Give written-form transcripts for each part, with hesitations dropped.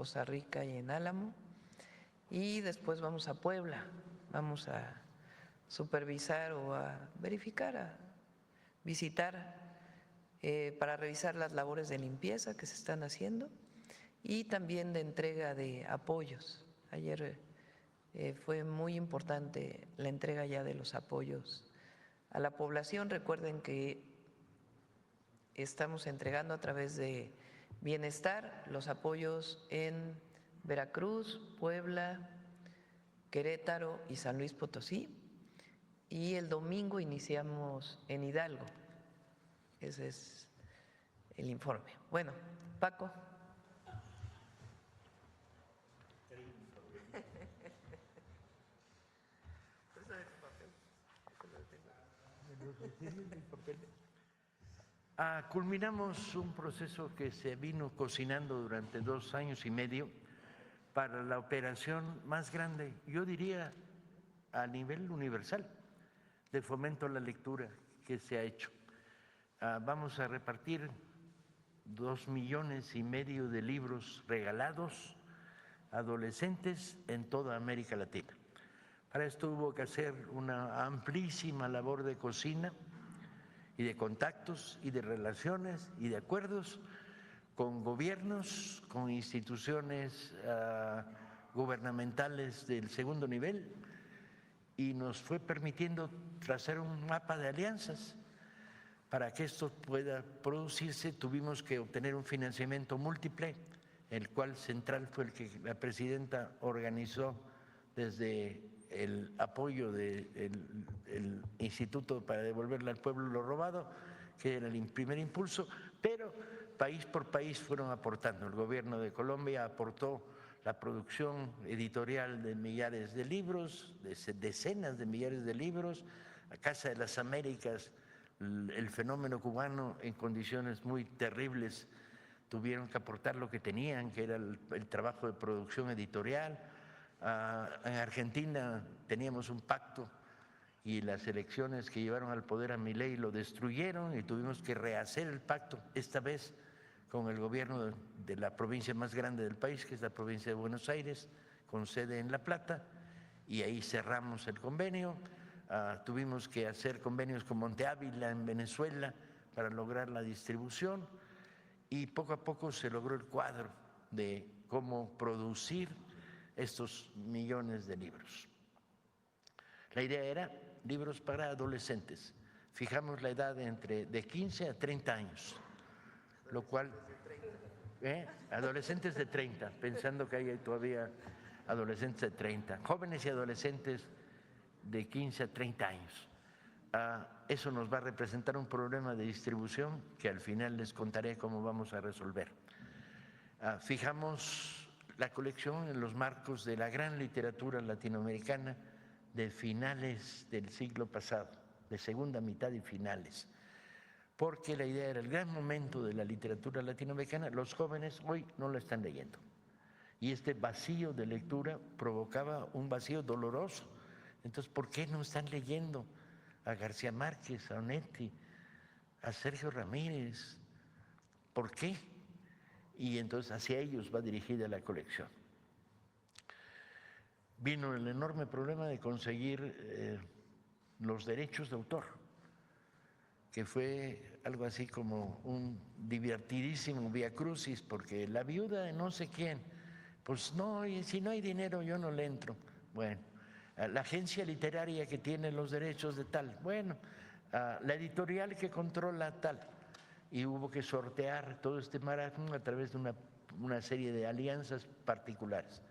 Poza Rica y en Álamo. Y después vamos a Puebla, vamos a supervisar o a verificar, a visitar para revisar las labores de limpieza que se están haciendo y también de entrega de apoyos. Ayer fue muy importante la entrega ya de los apoyos a la población. Recuerden que estamos entregando a través de Bienestar los apoyos en Veracruz, Puebla, Querétaro y San Luis Potosí. Y el domingo iniciamos en Hidalgo. Ese es el informe. Bueno, Paco. Culminamos un proceso que se vino cocinando durante 2 años y medio para la operación más grande, yo diría a nivel universal, de fomento a la lectura que se ha hecho. Vamos a repartir 2,5 millones de libros regalados a adolescentes en toda América Latina. Para esto hubo que hacer una amplísima labor de cocina y de contactos y de relaciones y de acuerdos con gobiernos, con instituciones gubernamentales del segundo nivel, y nos fue permitiendo trazar un mapa de alianzas. Para que esto pueda producirse tuvimos que obtener un financiamiento múltiple, el cual central fue el que la presidenta organizó desde el apoyo del Instituto para devolverle al pueblo lo robado, que era el primer impulso, pero país por país fueron aportando. El gobierno de Colombia aportó la producción editorial de millares de libros, de decenas de millares de libros, la Casa de las Américas, el fenómeno cubano en condiciones muy terribles, tuvieron que aportar lo que tenían, que era el trabajo de producción editorial. En Argentina teníamos un pacto y las elecciones que llevaron al poder a Milei lo destruyeron y tuvimos que rehacer el pacto, esta vez con el gobierno de la provincia más grande del país, que es la provincia de Buenos Aires, con sede en La Plata, y ahí cerramos el convenio. Tuvimos que hacer convenios con Monte Ávila en Venezuela para lograr la distribución y poco a poco se logró el cuadro de cómo producir estos millones de libros. La idea era libros para adolescentes. Fijamos la edad de 15 a 30 años, lo cual… Adolescentes de 30, pensando que hay todavía adolescentes de 30, jóvenes y adolescentes de 15 a 30 años. Eso nos va a representar un problema de distribución que al final les contaré cómo vamos a resolver. Fijamos la colección en los marcos de la gran literatura latinoamericana de finales del siglo pasado, de segunda mitad y finales, porque la idea era el gran momento de la literatura latinoamericana. Los jóvenes hoy no la están leyendo y este vacío de lectura provocaba un vacío doloroso. Entonces, ¿por qué no están leyendo a García Márquez, a Onetti, a Sergio Ramírez? ¿Por qué? Y entonces hacia ellos va dirigida la colección. Vino el enorme problema de conseguir los derechos de autor, que fue algo así como un divertidísimo viacrucis, porque la viuda de no sé quién, pues no, y si no hay dinero yo no le entro. Bueno, la agencia literaria que tiene los derechos de tal, bueno, la editorial que controla tal, y hubo que sortear todo este maratón a través de una serie de alianzas particulares.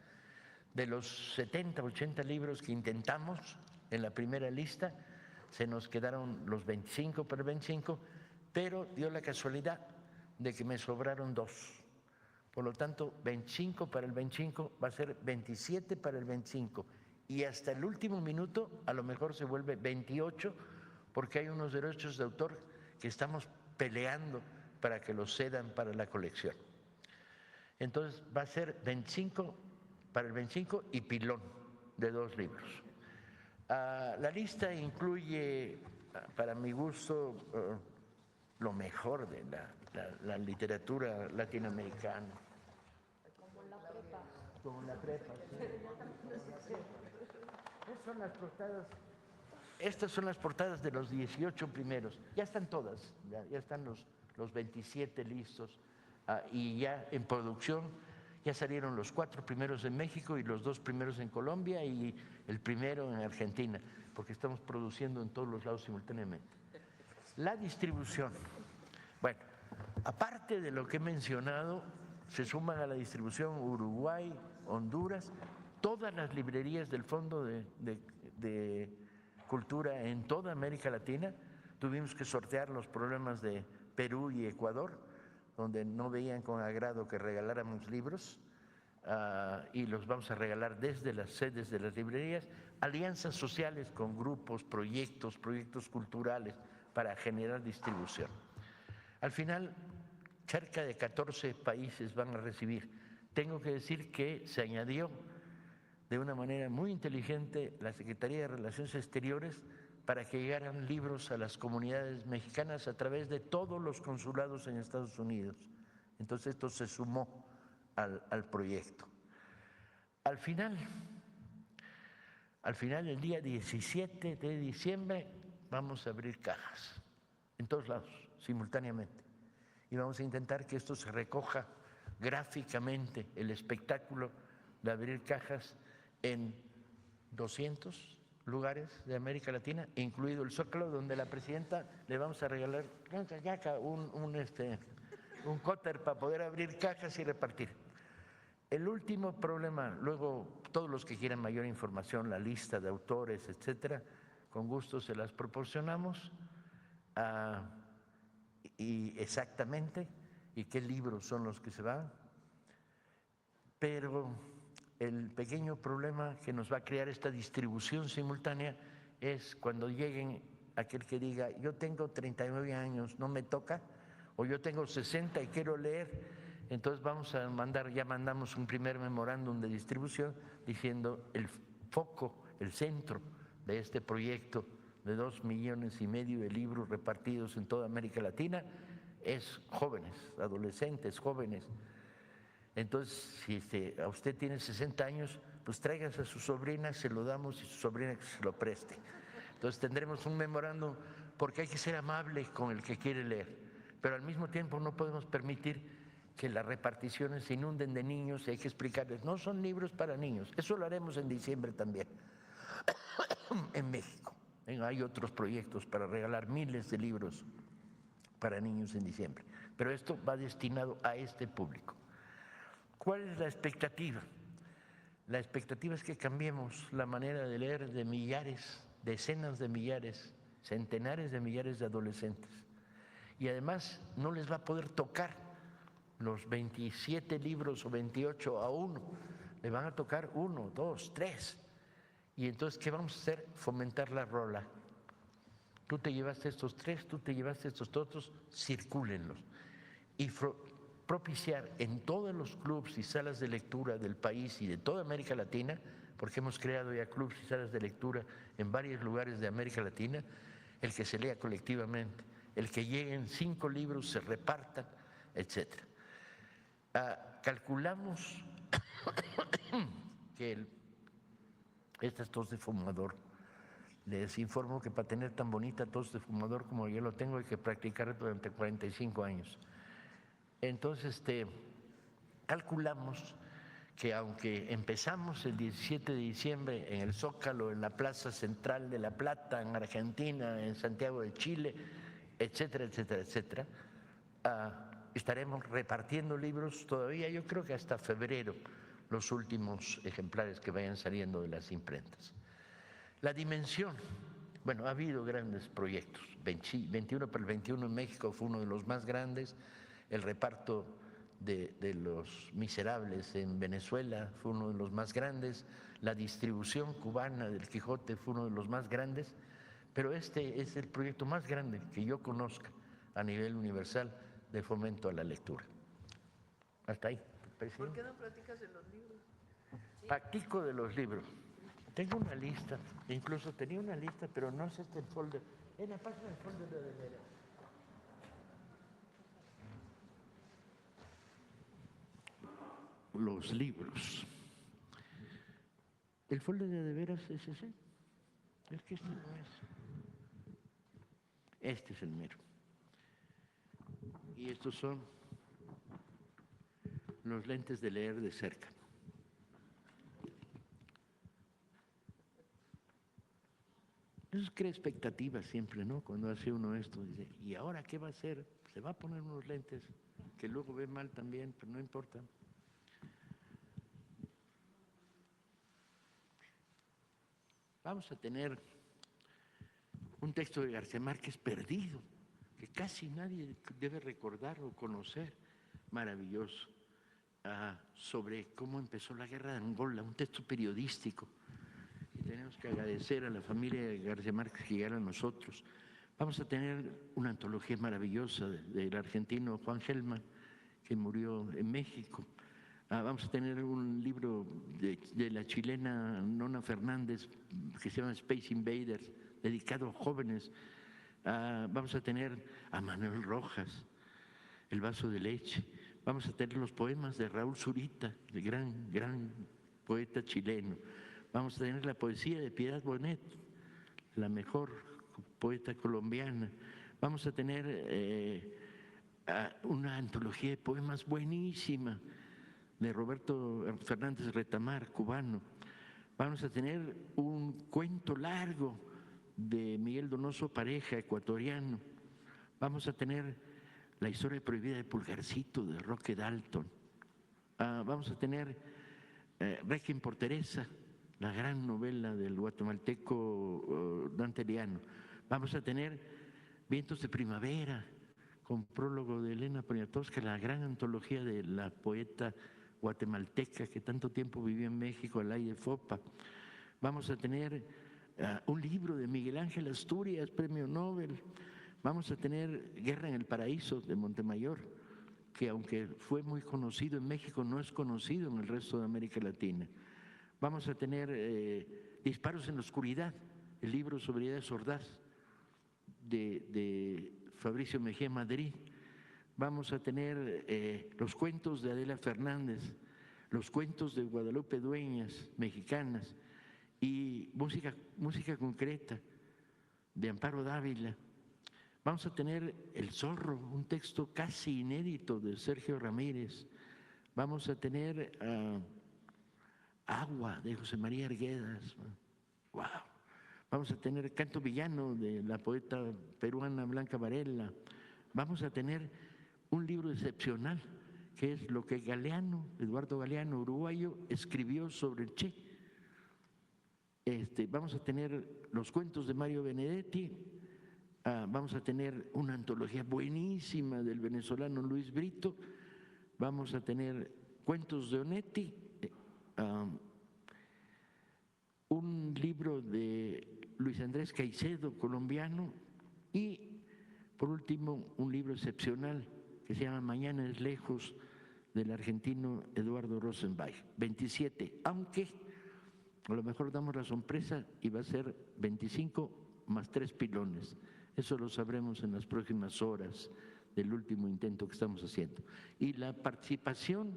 De los 70, 80 libros que intentamos en la primera lista, se nos quedaron los 25 para el 25, pero dio la casualidad de que me sobraron 2. Por lo tanto, 25 para el 25 va a ser 27 para el 25 y hasta el último minuto a lo mejor se vuelve 28 porque hay unos derechos de autor que estamos peleando para que los cedan para la colección. Entonces va a ser 25 para el 25 y pilón de 2 libros. La lista incluye, para mi gusto, lo mejor de la literatura latinoamericana. Con la prepa. Estas son las portadas. Estas son las portadas de los 18 primeros. Ya están todas, ya están los 27 listos y ya en producción. Ya salieron los 4 primeros en México y los 2 primeros en Colombia y el primero en Argentina, porque estamos produciendo en todos los lados simultáneamente. La distribución. Bueno, aparte de lo que he mencionado, se suman a la distribución Uruguay, Honduras, todas las librerías del Fondo de Cultura en toda América Latina. Tuvimos que sortear los problemas de Perú y Ecuador, donde no veían con agrado que regaláramos libros, y los vamos a regalar desde las sedes de las librerías, alianzas sociales con grupos, proyectos culturales para generar distribución. Al final, cerca de 14 países van a recibir. Tengo que decir que se añadió de una manera muy inteligente la Secretaría de Relaciones Exteriores para que llegaran libros a las comunidades mexicanas a través de todos los consulados en Estados Unidos. Entonces esto se sumó al proyecto. Al final, el día 17 de diciembre, vamos a abrir cajas en todos lados, simultáneamente. Y vamos a intentar que esto se recoja gráficamente, el espectáculo de abrir cajas en 200 lugares de América Latina, incluido el Zócalo, donde la presidenta le vamos a regalar un cóter para poder abrir cajas y repartir. El último problema, luego todos los que quieran mayor información, la lista de autores, etcétera, con gusto se las proporcionamos, y exactamente, y qué libros son los que se van, pero el pequeño problema que nos va a crear esta distribución simultánea es cuando lleguen aquel que diga, yo tengo 39 años, no me toca, o yo tengo 60 y quiero leer. Entonces vamos a mandar, ya mandamos un primer memorándum de distribución diciendo el foco, el centro de este proyecto de 2,5 millones de libros repartidos en toda América Latina es jóvenes, adolescentes, jóvenes. Entonces, si usted tiene 60 años, pues tráigase a su sobrina, se lo damos y su sobrina que se lo preste. Entonces tendremos un memorándum porque hay que ser amable con el que quiere leer, pero al mismo tiempo no podemos permitir que las reparticiones se inunden de niños y hay que explicarles, no son libros para niños. Eso lo haremos en diciembre también, en México. Hay otros proyectos para regalar miles de libros para niños en diciembre, pero esto va destinado a este público. ¿Cuál es la expectativa? La expectativa es que cambiemos la manera de leer de millares, decenas de millares, centenares de millares de adolescentes. Y además no les va a poder tocar los 27 libros o 28 a uno, le van a tocar 1, 2, 3. Y entonces, ¿qué vamos a hacer? Fomentar la rola. Tú te llevaste estos 3, tú te llevaste estos otros, circúlenlos. Y propiciar en todos los clubs y salas de lectura del país y de toda América Latina, porque hemos creado ya clubs y salas de lectura en varios lugares de América Latina, el que se lea colectivamente, el que lleguen 5 libros, se repartan, etcétera. Calculamos que esta es tos de fumador. Les informo que para tener tan bonita tos de fumador como yo lo tengo hay que practicar durante 45 años. Entonces, calculamos que aunque empezamos el 17 de diciembre en el Zócalo, en la Plaza Central de La Plata, en Argentina, en Santiago de Chile, etcétera, etcétera, etcétera, estaremos repartiendo libros todavía, yo creo que hasta febrero, los últimos ejemplares que vayan saliendo de las imprentas. La dimensión, bueno, ha habido grandes proyectos, 21 para el 21 en México fue uno de los más grandes, el reparto de Los Miserables en Venezuela fue uno de los más grandes, la distribución cubana del Quijote fue uno de los más grandes, pero este es el proyecto más grande que yo conozca a nivel universal de fomento a la lectura. Hasta ahí. ¿Por qué no platicas de los libros? Platico de los libros. Tengo una lista, incluso tenía una lista, pero no es este el folder. En la página del folder de Vera. Los libros. El folder de veras es ese. Es que este no es. Este es el mero. Y estos son los lentes de leer de cerca. Eso crea expectativas siempre, ¿no? Cuando hace uno esto, dice, ¿y ahora qué va a hacer? Se va a poner unos lentes que luego ve mal también, pero no importa. Vamos a tener un texto de García Márquez perdido, que casi nadie debe recordar o conocer, maravilloso, sobre cómo empezó la guerra de Angola, un texto periodístico. Y tenemos que agradecer a la familia de García Márquez que llegara a nosotros. Vamos a tener una antología maravillosa del argentino Juan Gelman, que murió en México. Vamos a tener un libro de la chilena Nona Fernández que se llama Space Invaders, dedicado a jóvenes. Vamos a tener a Manuel Rojas, El vaso de leche. Vamos a tener los poemas de Raúl Zurita, el gran poeta chileno. Vamos a tener la poesía de Piedad Bonet, la mejor poeta colombiana. Vamos a tener una antología de poemas buenísima de Roberto Fernández Retamar, cubano. Vamos a tener un cuento largo de Miguel Donoso Pareja, ecuatoriano. Vamos a tener la historia prohibida de Pulgarcito, de Roque Dalton. Vamos a tener Requiem por Teresa, la gran novela del guatemalteco Dante Liano. Vamos a tener Vientos de Primavera, con prólogo de Elena Poniatowska, la gran antología de la poeta guatemalteca que tanto tiempo vivió en México, Alaide Fopa. Vamos a tener un libro de Miguel Ángel Asturias, premio Nobel. Vamos a tener Guerra en el Paraíso de Montemayor, que aunque fue muy conocido en México, no es conocido en el resto de América Latina. Vamos a tener Disparos en la Oscuridad, el libro sobre Ideas Ordaz de Fabricio Mejía Madrid. Vamos a tener los cuentos de Adela Fernández, los cuentos de Guadalupe Dueñas, mexicanas, y música concreta de Amparo Dávila. Vamos a tener El Zorro, un texto casi inédito de Sergio Ramírez. Vamos a tener Agua de José María Arguedas. ¡Wow! Vamos a tener Canto Villano de la poeta peruana Blanca Varela. Vamos a tener un libro excepcional, que es lo que Galeano, Eduardo Galeano, uruguayo, escribió sobre el Che. Vamos a tener los cuentos de Mario Benedetti. Vamos a tener una antología buenísima del venezolano Luis Brito. Vamos a tener cuentos de Onetti. Un libro de Luis Andrés Caicedo, colombiano, y por último un libro excepcional que se llama Mañana es lejos, del argentino Eduardo Rosenbach, 27, aunque a lo mejor damos la sorpresa y va a ser 25 más 3 pilones. Eso lo sabremos en las próximas horas del último intento que estamos haciendo. Y la participación,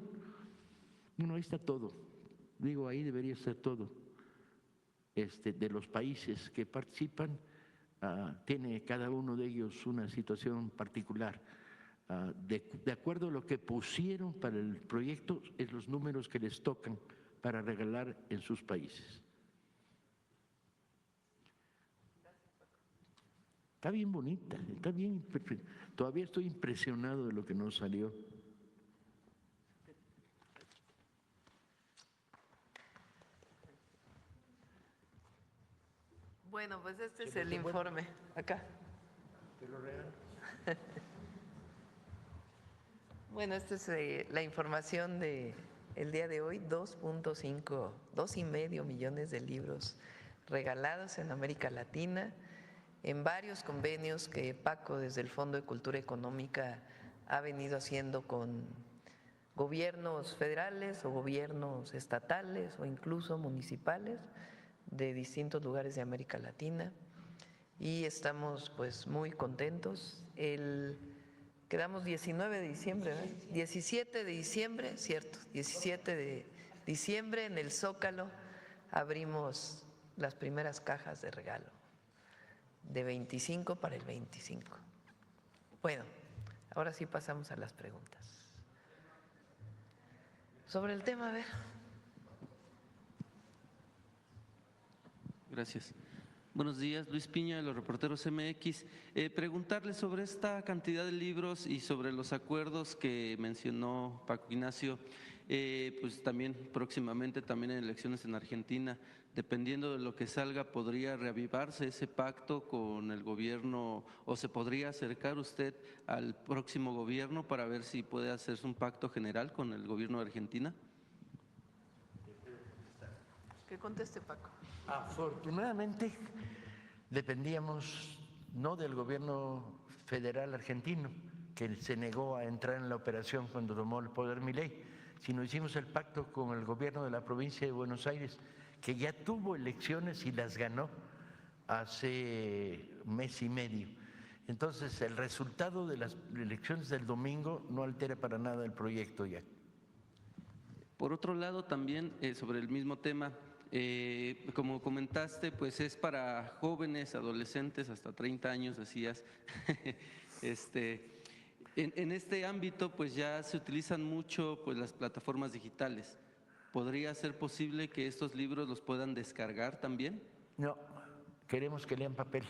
bueno, ahí está todo, digo, ahí debería estar todo. De los países que participan, tiene cada uno de ellos una situación particular. De acuerdo a lo que pusieron para el proyecto, es los números que les tocan para regalar en sus países. Está bien bonita, está bien, todavía estoy impresionado de lo que nos salió. Bueno, pues este es el informe. Acá. ¿Te lo regalo? Bueno, esta es la información del día de hoy. 2.5 millones de libros regalados en América Latina, en varios convenios que Paco desde el Fondo de Cultura Económica ha venido haciendo con gobiernos federales o gobiernos estatales o incluso municipales de distintos lugares de América Latina, y estamos pues muy contentos. Quedamos 19 de diciembre, ¿verdad? 17 de diciembre, cierto, 17 de diciembre en el Zócalo abrimos las primeras cajas de regalo, de 25 para el 25. Bueno, ahora sí pasamos a las preguntas. Sobre el tema, a ver. Gracias. Buenos días, Luis Piña de los Reporteros MX. Preguntarle sobre esta cantidad de libros y sobre los acuerdos que mencionó Paco Ignacio, pues también próximamente también en elecciones en Argentina. Dependiendo de lo que salga, ¿podría reavivarse ese pacto con el gobierno o se podría acercar usted al próximo gobierno para ver si puede hacerse un pacto general con el gobierno de Argentina? Que conteste Paco. Afortunadamente dependíamos no del gobierno federal argentino, que se negó a entrar en la operación cuando tomó el poder Milei, sino hicimos el pacto con el gobierno de la provincia de Buenos Aires, que ya tuvo elecciones y las ganó hace mes y medio. Entonces, el resultado de las elecciones del domingo no altera para nada el proyecto ya. Por otro lado, también sobre el mismo tema, como comentaste, pues es para jóvenes, adolescentes, hasta 30 años, decías. En este ámbito, pues ya se utilizan mucho pues, las plataformas digitales. ¿Podría ser posible que estos libros los puedan descargar también? No, queremos que lean papel,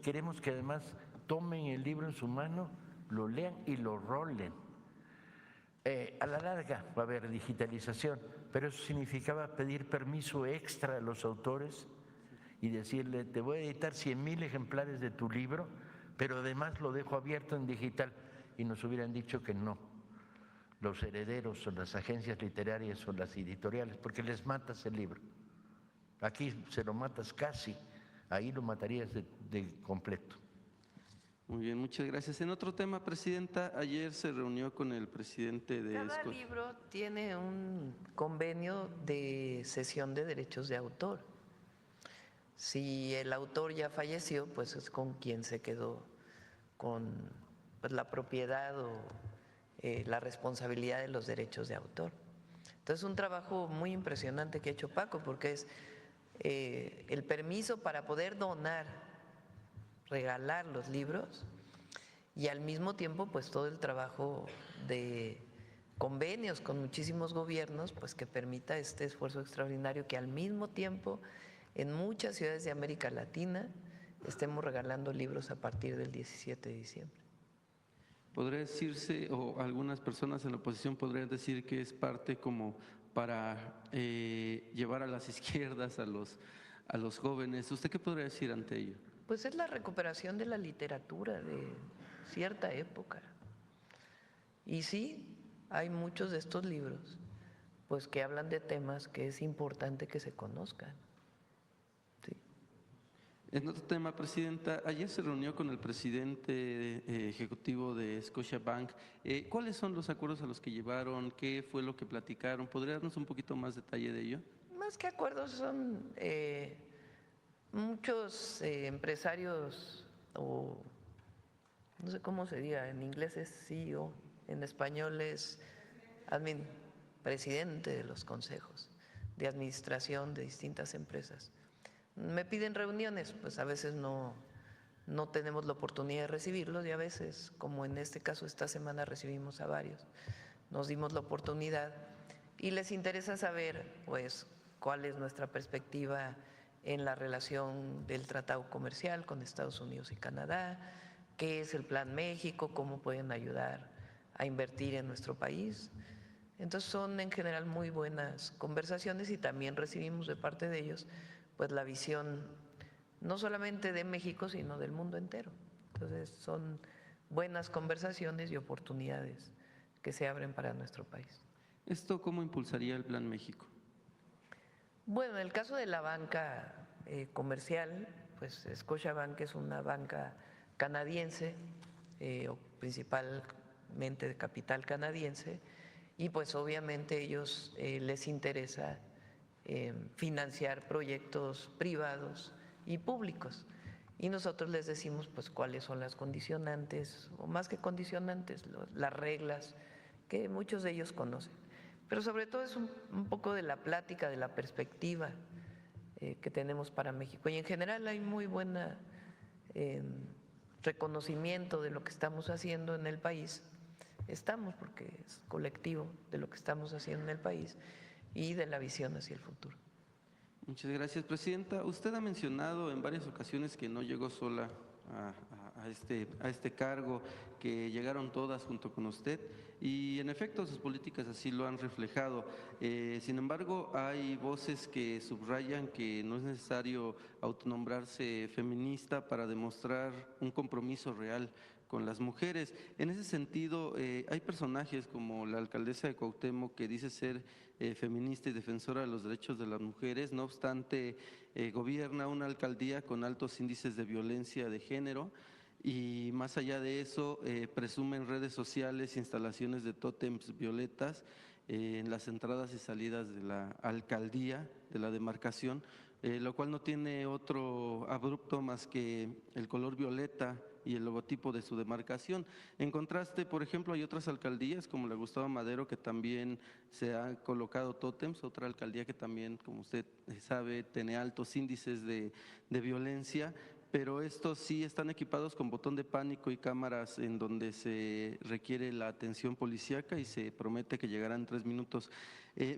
queremos que además tomen el libro en su mano, lo lean y lo rolen. A la larga va a haber digitalización, pero eso significaba pedir permiso extra a los autores y decirle, te voy a editar 100,000 ejemplares de tu libro, pero además lo dejo abierto en digital. Y nos hubieran dicho que no, los herederos o las agencias literarias o las editoriales, porque les matas el libro. Aquí se lo matas casi, ahí lo matarías de completo. Muy bien, muchas gracias. En otro tema, Presidenta, ayer se reunió con el presidente de Cada libro tiene un convenio de cesión de derechos de autor. Si el autor ya falleció, pues es con quien se quedó con pues, la propiedad o la responsabilidad de los derechos de autor. Entonces, un trabajo muy impresionante que ha hecho Paco, porque es el permiso para poder donar, regalar los libros y al mismo tiempo pues todo el trabajo de convenios con muchísimos gobiernos pues que permita este esfuerzo extraordinario que al mismo tiempo en muchas ciudades de América Latina estemos regalando libros a partir del 17 de diciembre. ¿Podría decirse, o algunas personas en la oposición podrían decir que es parte como para llevar a las izquierdas, a los jóvenes? ¿Usted qué podría decir ante ello? Pues es la recuperación de la literatura de cierta época. Y sí, hay muchos de estos libros pues que hablan de temas que es importante que se conozcan. Sí. En otro tema, Presidenta, ayer se reunió con el presidente ejecutivo de Scotiabank. ¿Cuáles son los acuerdos a los que llevaron? ¿Qué fue lo que platicaron? ¿Podría darnos un poquito más detalle de ello? Más que acuerdos son muchos empresarios o no sé cómo se diga, en inglés es CEO, en español es presidente de los consejos de administración de distintas empresas. Me piden reuniones, pues a veces no tenemos la oportunidad de recibirlos y a veces, como en este caso esta semana recibimos a varios, nos dimos la oportunidad y les interesa saber pues cuál es nuestra perspectiva en la relación del tratado comercial con Estados Unidos y Canadá, qué es el Plan México, cómo pueden ayudar a invertir en nuestro país. Entonces son en general muy buenas conversaciones y también recibimos de parte de ellos pues la visión no solamente de México sino del mundo entero. Entonces son buenas conversaciones y oportunidades que se abren para nuestro país. ¿Esto cómo impulsaría el Plan México? Bueno, en el caso de la banca comercial, pues Scotiabank es una banca canadiense, o principalmente de capital canadiense, y pues obviamente ellos les interesa financiar proyectos privados y públicos. Y nosotros les decimos pues cuáles son las condicionantes, o más que condicionantes, las reglas que muchos de ellos conocen. Pero sobre todo es un poco de la plática, de la perspectiva que tenemos para México. Y en general hay muy buena reconocimiento de lo que estamos haciendo en el país. Estamos, porque es colectivo, de lo que estamos haciendo en el país y de la visión hacia el futuro. Muchas gracias, Presidenta. Usted ha mencionado en varias ocasiones que no llegó sola a este cargo, que llegaron todas junto con usted y en efecto sus políticas así lo han reflejado. Sin embargo, hay voces que subrayan que no es necesario autonombrarse feminista para demostrar un compromiso real con las mujeres. En ese sentido, hay personajes como la alcaldesa de Cuauhtémoc que dice ser feminista y defensora de los derechos de las mujeres, no obstante, gobierna una alcaldía con altos índices de violencia de género y más allá de eso, presume en redes sociales instalaciones de tótems violetas en las entradas y salidas de la alcaldía, de la demarcación, lo cual no tiene otro abrupto más que el color violeta y el logotipo de su demarcación. En contraste, por ejemplo, hay otras alcaldías como la Gustavo Madero que también se han colocado tótems, otra alcaldía que también, como usted sabe, tiene altos índices de violencia, pero estos sí están equipados con botón de pánico y cámaras en donde se requiere la atención policíaca y se promete que llegarán en 3 minutos.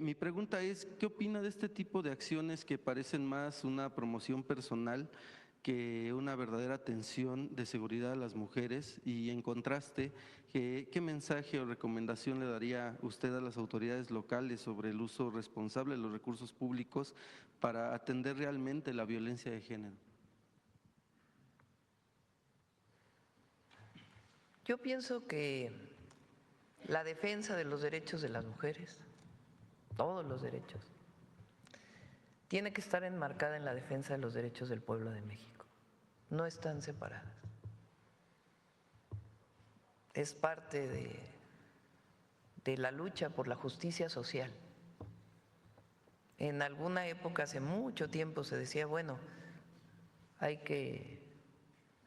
Mi pregunta es, ¿qué opina de este tipo de acciones que parecen más una promoción personal que una verdadera atención de seguridad a las mujeres? Y en contraste, ¿qué mensaje o recomendación le daría usted a las autoridades locales sobre el uso responsable de los recursos públicos para atender realmente la violencia de género? Yo pienso que la defensa de los derechos de las mujeres, todos los derechos, tiene que estar enmarcada en la defensa de los derechos del pueblo de México. No están separadas. Es parte de la lucha por la justicia social. En alguna época, hace mucho tiempo, se decía, bueno, hay que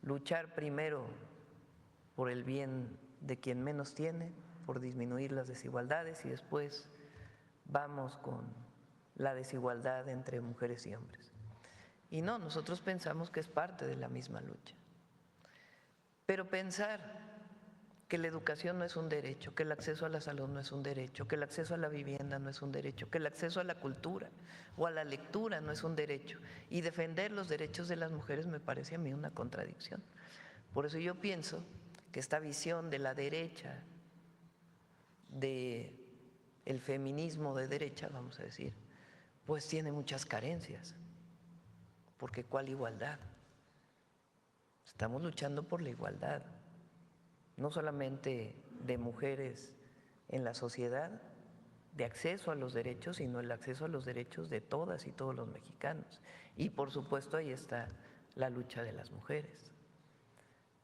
luchar primero por el bien de quien menos tiene, por disminuir las desigualdades y después vamos con la desigualdad entre mujeres y hombres. Y no, nosotros pensamos que es parte de la misma lucha. Pero pensar que la educación no es un derecho, que el acceso a la salud no es un derecho, que el acceso a la vivienda no es un derecho, que el acceso a la cultura o a la lectura no es un derecho, y defender los derechos de las mujeres me parece a mí una contradicción. Por eso yo pienso que esta visión de la derecha, del feminismo de derecha, vamos a decir, pues tiene muchas carencias, porque ¿cuál igualdad? Estamos luchando por la igualdad, no solamente de mujeres en la sociedad, de acceso a los derechos, sino el acceso a los derechos de todas y todos los mexicanos. Y por supuesto ahí está la lucha de las mujeres.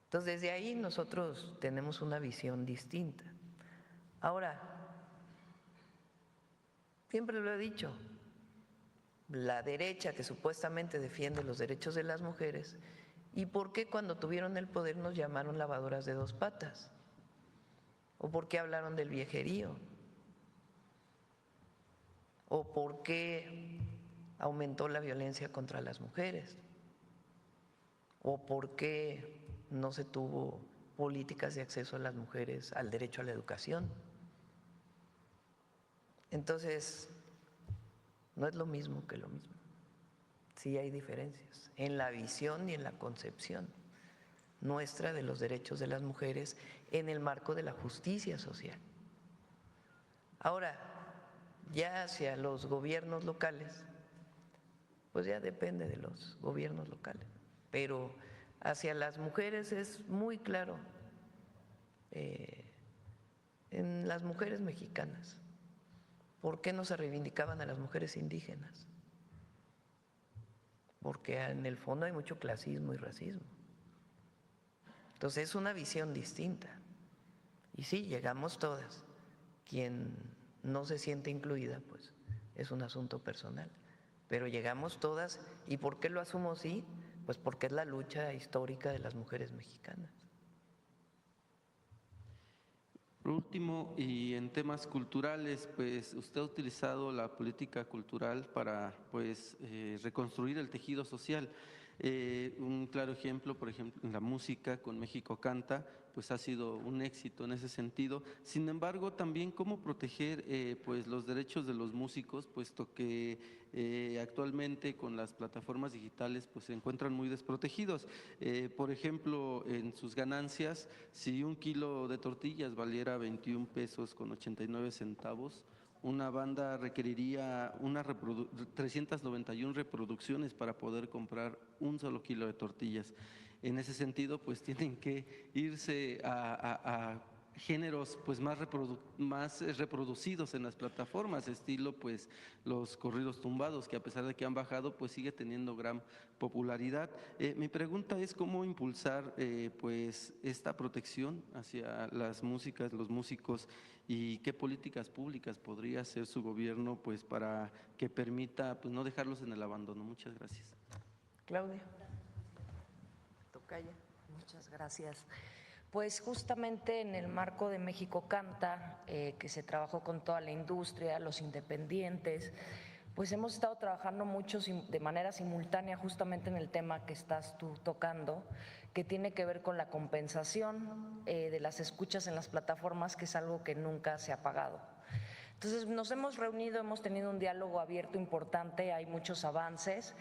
Entonces desde ahí nosotros tenemos una visión distinta. Ahora, siempre lo he dicho, la derecha que supuestamente defiende los derechos de las mujeres, ¿y por qué cuando tuvieron el poder nos llamaron lavadoras de 2 patas? ¿O por qué hablaron del viejerío? ¿O por qué aumentó la violencia contra las mujeres? ¿O por qué no se tuvo políticas de acceso a las mujeres al derecho a la educación? Entonces, no es lo mismo que lo mismo. Sí hay diferencias en la visión y en la concepción nuestra de los derechos de las mujeres en el marco de la justicia social. Ahora, ya hacia los gobiernos locales, pues ya depende de los gobiernos locales, pero hacia las mujeres es muy claro, en las mujeres mexicanas, ¿por qué no se reivindicaban a las mujeres indígenas? Porque en el fondo hay mucho clasismo y racismo. Entonces es una visión distinta. Y sí, llegamos todas. Quien no se siente incluida, pues es un asunto personal. Pero llegamos todas. ¿Y por qué lo asumo así? Pues porque es la lucha histórica de las mujeres mexicanas. Por último, y en temas culturales, pues usted ha utilizado la política cultural para pues reconstruir el tejido social. Un claro ejemplo, por ejemplo, en la música con México Canta, pues ha sido un éxito en ese sentido. Sin embargo, también cómo proteger pues los derechos de los músicos, puesto que actualmente con las plataformas digitales pues se encuentran muy desprotegidos. Por ejemplo, en sus ganancias, si 1 kilo de tortillas valiera 21 pesos con 89 centavos, una banda requeriría 391 reproducciones para poder comprar 1 solo kilo de tortillas. En ese sentido, pues tienen que irse a géneros pues más reproducidos en las plataformas, estilo pues los corridos tumbados, que a pesar de que han bajado, pues sigue teniendo gran popularidad. Mi pregunta es cómo impulsar pues esta protección hacia las músicas, los músicos, y qué políticas públicas podría hacer su gobierno pues para que permita pues no dejarlos en el abandono. Muchas gracias. Claudia. Tocaya. Muchas gracias. Pues justamente en el marco de México Canta, que se trabajó con toda la industria, los independientes, pues hemos estado trabajando mucho de manera simultánea justamente en el tema que estás tú tocando, que tiene que ver con la compensación de las escuchas en las plataformas, que es algo que nunca se ha pagado. Entonces nos hemos reunido, hemos tenido un diálogo abierto importante, hay muchos avances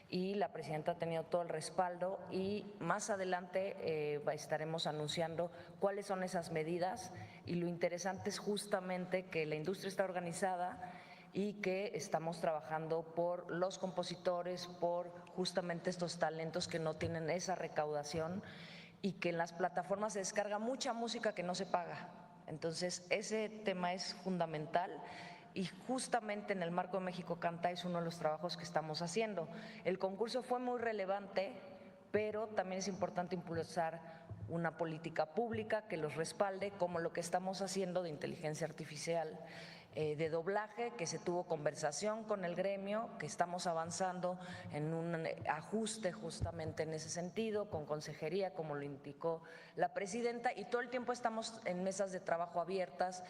y la presidenta ha tenido todo el respaldo, y más adelante estaremos anunciando cuáles son esas medidas, y lo interesante es justamente que la industria está organizada y que estamos trabajando por los compositores, por justamente estos talentos que no tienen esa recaudación, y que en las plataformas se descarga mucha música que no se paga. Entonces ese tema es fundamental, y justamente en el marco de México Canta es uno de los trabajos que estamos haciendo. El concurso fue muy relevante, pero también es importante impulsar una política pública que los respalde, como lo que estamos haciendo de inteligencia artificial, de doblaje, que se tuvo conversación con el gremio, que estamos avanzando en un ajuste justamente en ese sentido, con consejería, como lo indicó la presidenta, y todo el tiempo estamos en mesas de trabajo abiertas,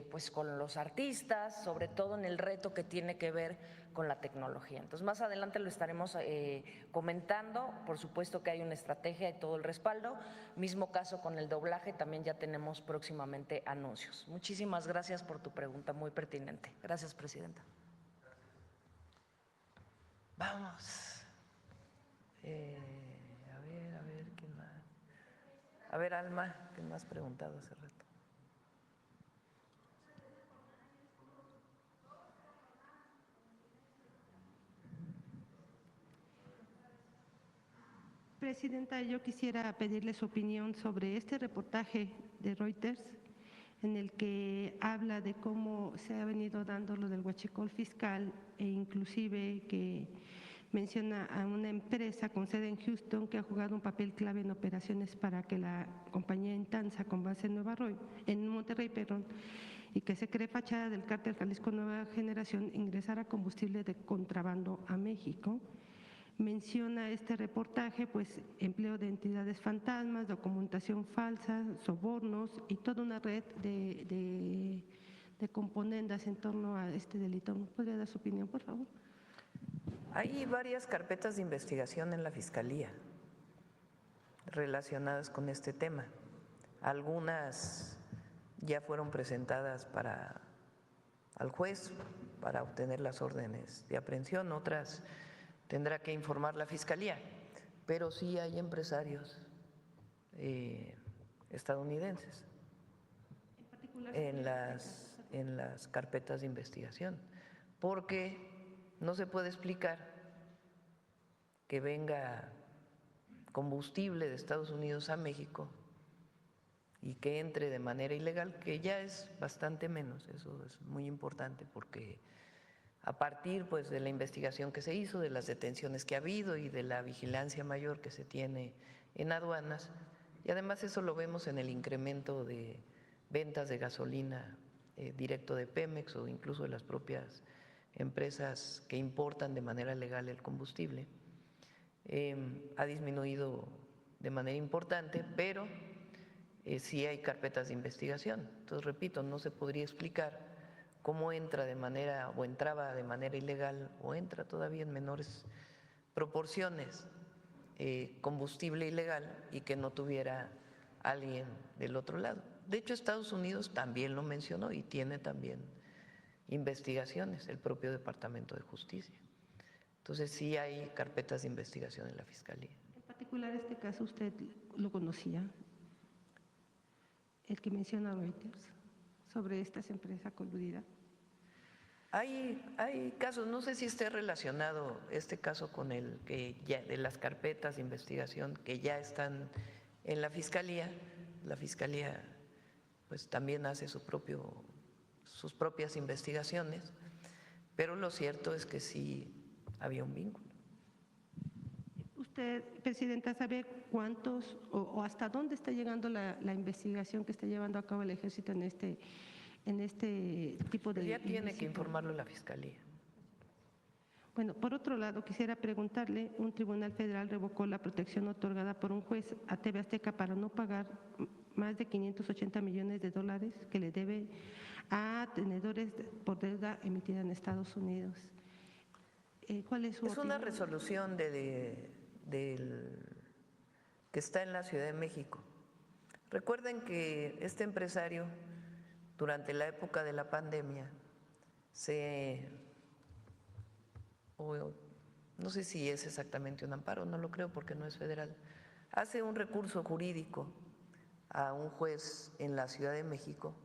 pues con los artistas, sobre todo en el reto que tiene que ver con la tecnología. Entonces más adelante lo estaremos comentando, por supuesto que hay una estrategia y todo el respaldo, mismo caso con el doblaje, también ya tenemos próximamente anuncios. Muchísimas gracias por tu pregunta, muy pertinente. Gracias, presidenta. Vamos. A ver, ¿quién más? A ver, Alma, ¿qué me has preguntado hace rato? Presidenta, yo quisiera pedirle su opinión sobre este reportaje de Reuters en el que habla de cómo se ha venido dando lo del huachicol fiscal, e inclusive que menciona a una empresa con sede en Houston que ha jugado un papel clave en operaciones para que la compañía Intansa, con base en Monterrey, y que se cree fachada del cártel Jalisco Nueva Generación, ingresara combustible de contrabando a México. Menciona este reportaje pues empleo de entidades fantasmas, documentación falsa, sobornos y toda una red de componendas en torno a este delito. ¿Me podría dar su opinión, por favor? Hay varias carpetas de investigación en la Fiscalía relacionadas con este tema. Algunas ya fueron presentadas al juez para obtener las órdenes de aprehensión, otras tendrá que informar la Fiscalía, pero sí hay empresarios estadounidenses en las carpetas de investigación, porque no se puede explicar que venga combustible de Estados Unidos a México y que entre de manera ilegal, que ya es bastante menos. Eso es muy importante, porque a partir pues de la investigación que se hizo, de las detenciones que ha habido y de la vigilancia mayor que se tiene en aduanas, y además eso lo vemos en el incremento de ventas de gasolina directo de Pemex o incluso de las propias empresas que importan de manera legal el combustible, ha disminuido de manera importante, pero sí hay carpetas de investigación. Entonces, repito, no se podría explicar cómo entra de manera, o entraba de manera ilegal, o entra todavía en menores proporciones combustible ilegal y que no tuviera alguien del otro lado. De hecho, Estados Unidos también lo mencionó y tiene también investigaciones, el propio Departamento de Justicia. Entonces, sí hay carpetas de investigación en la Fiscalía. En particular, este caso, ¿usted lo conocía? El que menciona Reuters, sobre estas empresas coludidas. Hay casos, no sé si esté relacionado este caso con el que ya de las carpetas de investigación que ya están en la Fiscalía. La Fiscalía pues también hace sus propias investigaciones, pero lo cierto es que sí había un vínculo. ¿Usted, Presidenta, sabe cuántos o hasta dónde está llegando la investigación que está llevando a cabo el Ejército en este tipo de Ya tiene que ilícito? informarlo la Fiscalía. Bueno, por otro lado, quisiera preguntarle, un tribunal federal revocó la protección otorgada por un juez a TV Azteca para no pagar más de 580 millones de dólares que le debe a tenedores por deuda emitida en Estados Unidos. ¿Cuál es su Es una opinión? resolución que está en la Ciudad de México. Recuerden que este empresario, durante la época de la pandemia, no sé si es exactamente un amparo, no lo creo porque no es federal, hace un recurso jurídico a un juez en la Ciudad de México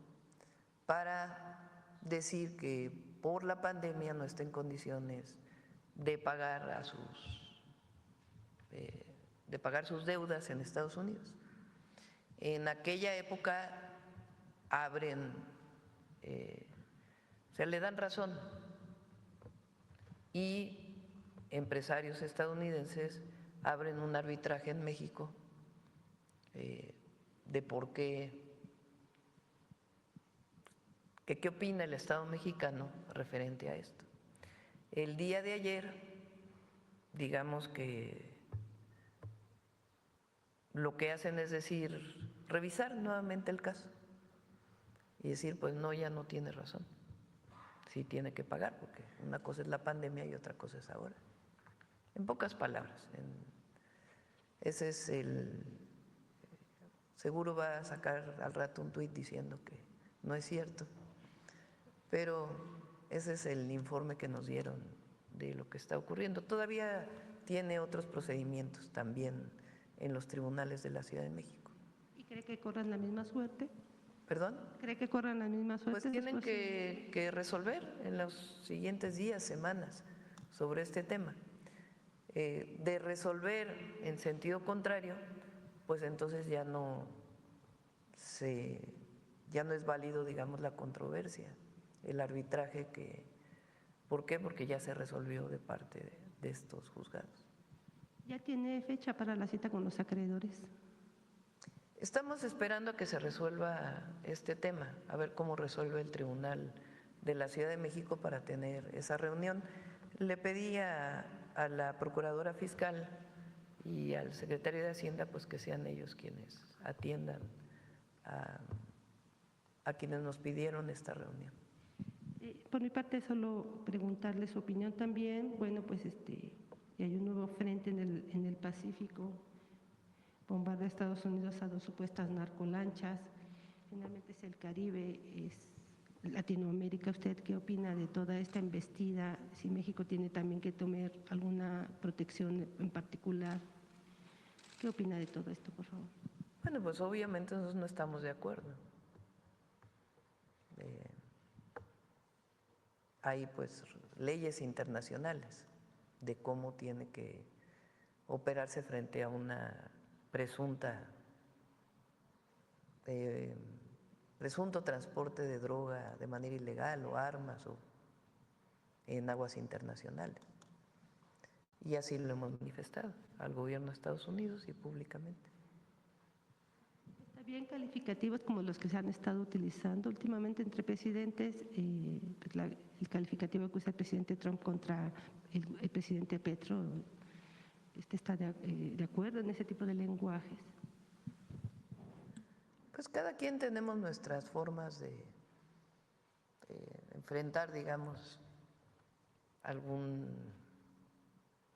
para decir que por la pandemia no está en condiciones de pagar sus deudas en Estados Unidos. En aquella época le dan razón y empresarios estadounidenses abren un arbitraje en México de por qué opina el Estado mexicano referente a esto. El día de ayer, digamos que lo que hacen es revisar nuevamente el caso y decir, pues no, ya no tiene razón, sí tiene que pagar, porque una cosa es la pandemia y otra cosa es ahora. En pocas palabras, ese es seguro va a sacar al rato un tuit diciendo que no es cierto, pero ese es el informe que nos dieron de lo que está ocurriendo. Todavía tiene otros procedimientos también en los tribunales de la Ciudad de México. ¿Y cree que corran la misma suerte? ¿Perdón? ¿Cree que corran la misma suerte? Pues tienen que resolver en los siguientes días, semanas, sobre este tema. De resolver en sentido contrario, pues entonces ya no es válido, digamos, la controversia, el arbitraje ¿por qué? Porque ya se resolvió de parte de estos juzgados. ¿Ya tiene fecha para la cita con los acreedores? Estamos esperando a que se resuelva este tema, a ver cómo resuelve el Tribunal de la Ciudad de México para tener esa reunión. Le pedí a la Procuradora Fiscal y al Secretario de Hacienda pues que sean ellos quienes atiendan a quienes nos pidieron esta reunión. Por mi parte, solo preguntarle su opinión también. Bueno, pues hay un nuevo frente en el Pacífico. Bombardea a Estados Unidos a 2 supuestas narcolanchas. Finalmente es el Caribe, es Latinoamérica. ¿Usted qué opina de toda esta embestida? Si México tiene también que tomar alguna protección en particular. ¿Qué opina de todo esto, por favor? Bueno, pues obviamente nosotros no estamos de acuerdo. Hay pues leyes internacionales de cómo tiene que operarse frente a una presunto transporte de droga de manera ilegal o armas o en aguas internacionales. Y así lo hemos manifestado al gobierno de Estados Unidos y públicamente. Está bien calificativos como los que se han estado utilizando últimamente entre presidentes, el calificativo que usa el presidente Trump contra el presidente Petro. ¿Está de acuerdo en ese tipo de lenguajes? Pues cada quien tenemos nuestras formas de enfrentar, digamos, algún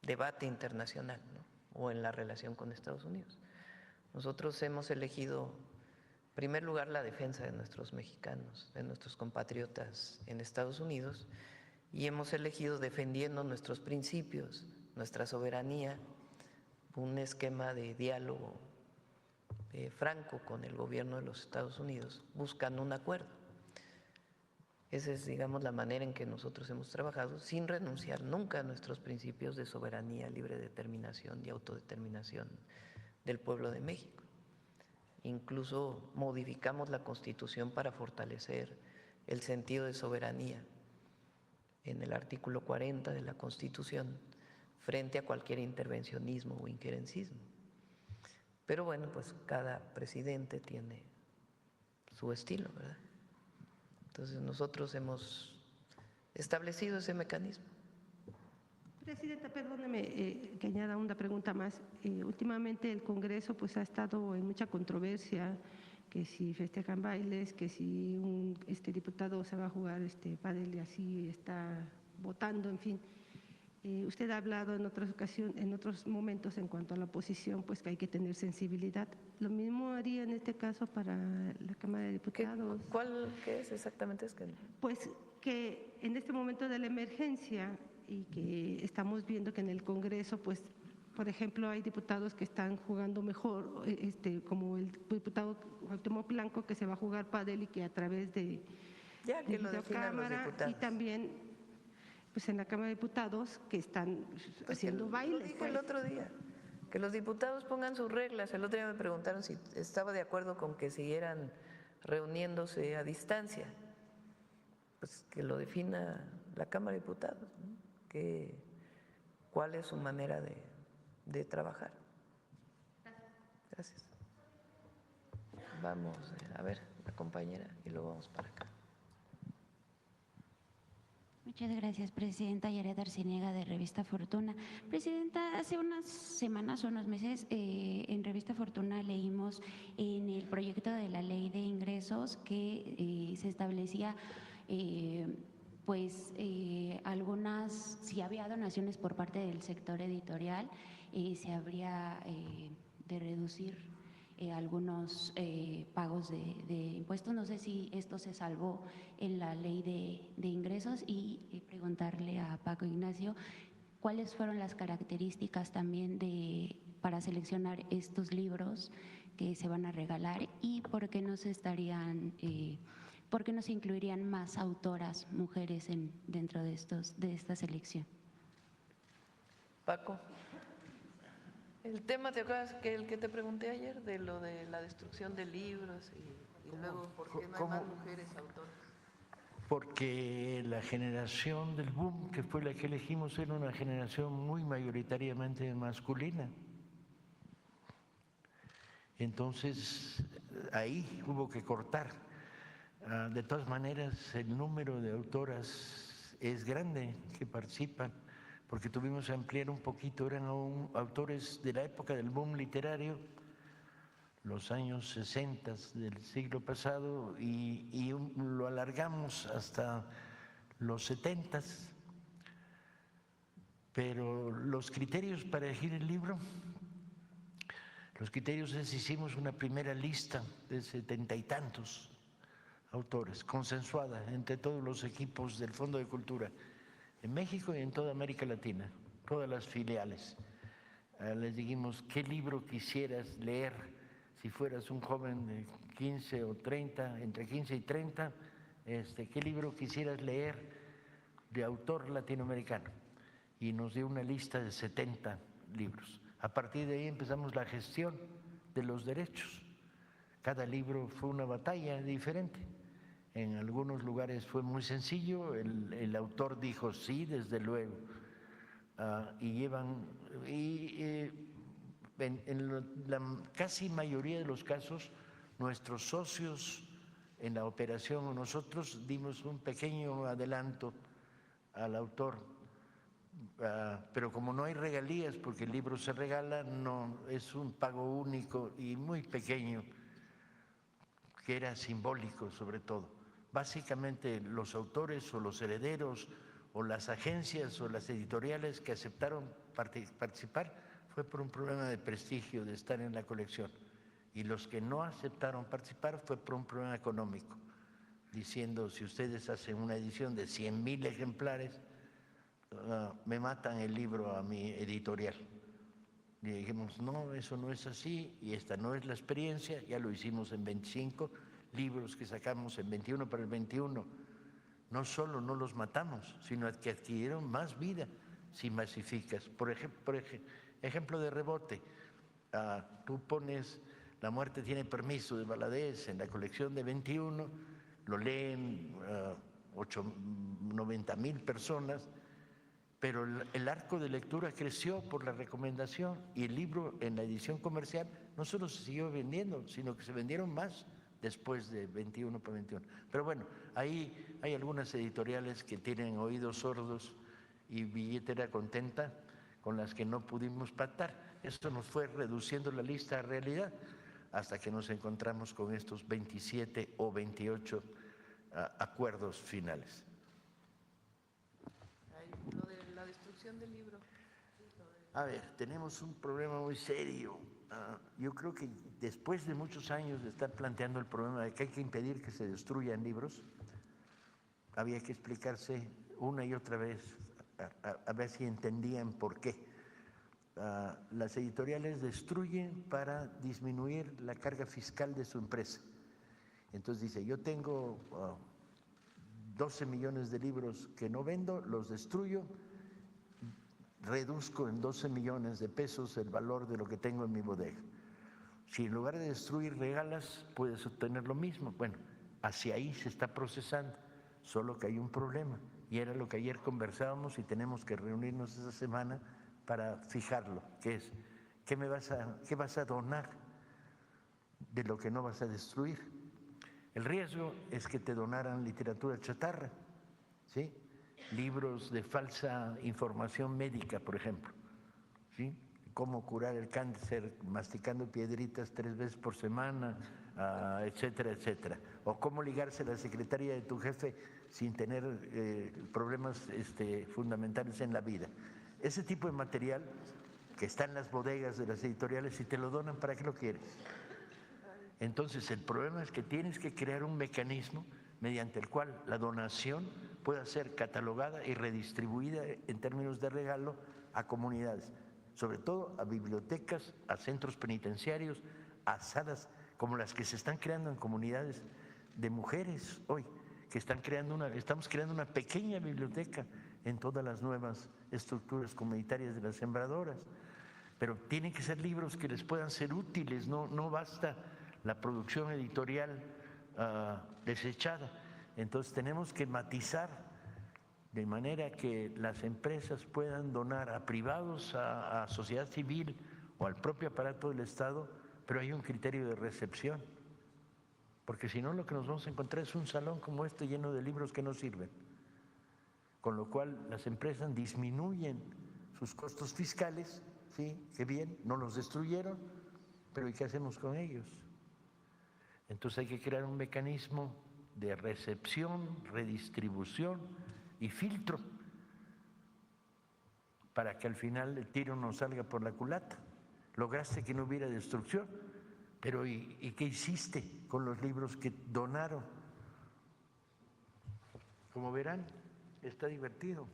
debate internacional, ¿no? O en la relación con Estados Unidos. Nosotros hemos elegido, en primer lugar, la defensa de nuestros mexicanos, de nuestros compatriotas en Estados Unidos, y hemos elegido, defendiendo nuestros principios, nuestra soberanía, un esquema de diálogo franco con el gobierno de los Estados Unidos, buscando un acuerdo. Esa es, digamos, la manera en que nosotros hemos trabajado, sin renunciar nunca a nuestros principios de soberanía, libre determinación y autodeterminación del pueblo de México. Incluso modificamos la Constitución para fortalecer el sentido de soberanía en el artículo 40 de la Constitución frente a cualquier intervencionismo o injerencismo. Pero bueno, pues cada presidente tiene su estilo, ¿verdad? Entonces nosotros hemos establecido ese mecanismo. Presidenta, perdóneme que añada una pregunta más. Últimamente el Congreso pues ha estado en mucha controversia, que si festejan bailes, que si un diputado se va a jugar pádel y así está votando, en fin. Usted ha hablado en otras ocasiones, en otros momentos en cuanto a la oposición, pues que hay que tener sensibilidad. Lo mismo haría en este caso para la Cámara de Diputados. ¿Qué es exactamente? Pues que en este momento de la emergencia y que estamos viendo que en el Congreso, pues, por ejemplo, hay diputados que están jugando mejor, como el diputado Cuauhtémoc Blanco, que se va a jugar pádel y que a través de videocámara, y también pues en la Cámara de Diputados que están haciendo bailes. Lo dije el otro día, que los diputados pongan sus reglas. El otro día me preguntaron si estaba de acuerdo con que siguieran reuniéndose a distancia. Pues que lo defina la Cámara de Diputados, ¿no? ¿Cuál es su manera de trabajar? Gracias. Vamos a ver, la compañera, y luego vamos para acá. Muchas gracias, Presidenta. Yaret Arciniega, de Revista Fortuna. Presidenta, hace unas semanas o unos meses en Revista Fortuna leímos en el proyecto de la Ley de Ingresos que se establecía algunas, si había donaciones por parte del sector editorial, se habría de reducir algunos pagos de impuestos. No sé si esto se salvó en la ley de ingresos, y preguntarle a Paco Ignacio cuáles fueron las características también para seleccionar estos libros que se van a regalar, y por qué no se incluirían más autoras mujeres dentro de esta selección. Paco. El tema, ¿te acuerdas que el que te pregunté ayer de lo de la destrucción de libros y luego por qué no hay más mujeres autoras? Porque la generación del boom, que fue la que elegimos, era una generación muy mayoritariamente masculina. Entonces, ahí hubo que cortar. De todas maneras, el número de autoras es grande que participan, porque tuvimos que ampliar un poquito, eran autores de la época del boom literario, los años 60 del siglo pasado, y lo alargamos hasta los 70. Pero los criterios para elegir el libro, los criterios es, hicimos una primera lista de 70 y tantos autores, consensuada entre todos los equipos del Fondo de Cultura, en México y en toda América Latina, todas las filiales. Les dijimos, ¿qué libro quisieras leer si fueras un joven de 15 o 30, entre 15 y 30? ¿Qué libro quisieras leer de autor latinoamericano? Y nos dio una lista de 70 libros. A partir de ahí empezamos la gestión de los derechos. Cada libro fue una batalla diferente. En algunos lugares fue muy sencillo, el autor dijo sí, desde luego, en la casi mayoría de los casos, nuestros socios en la operación o nosotros dimos un pequeño adelanto al autor, pero como no hay regalías, porque el libro se regala, no es un pago único y muy pequeño. que era simbólico sobre todo. Básicamente los autores o los herederos o las agencias o las editoriales que aceptaron participar fue por un problema de prestigio, de estar en la colección. Y los que no aceptaron participar fue por un problema económico, diciendo, si ustedes hacen una edición de 100,000 ejemplares, me matan el libro a mi editorial. Y dijimos, no, eso no es así y esta no es la experiencia, ya lo hicimos en 25 libros que sacamos en 21 para el 21. No solo no los matamos, sino que adquirieron más vida si masificas. Por ejemplo de rebote, tú pones La muerte tiene permiso de Valadez en la colección de 21, lo leen 90,000 personas, pero el arco de lectura creció por la recomendación y el libro en la edición comercial no solo se siguió vendiendo, sino que se vendieron más después de 21 por 21. Pero bueno, ahí hay algunas editoriales que tienen oídos sordos y billetera contenta con las que no pudimos pactar. Esto nos fue reduciendo la lista a realidad hasta que nos encontramos con estos 27 o 28 acuerdos finales. Lo de la destrucción del libro. A ver, tenemos un problema muy serio. Yo creo que después de muchos años de estar planteando el problema de que hay que impedir que se destruyan libros, había que explicarse una y otra vez, a ver si entendían por qué. Las editoriales destruyen para disminuir la carga fiscal de su empresa. Entonces dice, yo tengo 12 millones de libros que no vendo, los destruyo, reduzco en 12 millones de pesos el valor de lo que tengo en mi bodega. Si en lugar de destruir regalas, puedes obtener lo mismo. Bueno, hacia ahí se está procesando, solo que hay un problema, y era lo que ayer conversábamos y tenemos que reunirnos esta semana para fijarlo, que es, ¿qué vas a donar de lo que no vas a destruir? El riesgo es que te donaran literatura chatarra, ¿sí? Libros de falsa información médica, por ejemplo, ¿sí? Cómo curar el cáncer masticando piedritas 3 veces por semana, etcétera, etcétera. O cómo ligarse a la secretaria de tu jefe sin tener problemas fundamentales en la vida. Ese tipo de material que está en las bodegas de las editoriales, si te lo donan, ¿para qué lo quieres? Entonces, el problema es que tienes que crear un mecanismo mediante el cual la donación pueda ser catalogada y redistribuida en términos de regalo a comunidades, sobre todo a bibliotecas, a centros penitenciarios, a salas como las que se están creando en comunidades de mujeres hoy, que estamos creando una pequeña biblioteca en todas las nuevas estructuras comunitarias de las sembradoras. Pero tienen que ser libros que les puedan ser útiles, no basta la producción editorial desechada. Entonces tenemos que matizar de manera que las empresas puedan donar a privados, a sociedad civil o al propio aparato del Estado, pero hay un criterio de recepción, porque si no lo que nos vamos a encontrar es un salón como este lleno de libros que no sirven, con lo cual las empresas disminuyen sus costos fiscales, sí, qué bien, no los destruyeron, pero ¿y qué hacemos con ellos? Entonces hay que crear un mecanismo de recepción, redistribución y filtro para que al final el tiro no salga por la culata. Lograste que no hubiera destrucción, pero ¿y qué hiciste con los libros que donaron? Como verán, está divertido.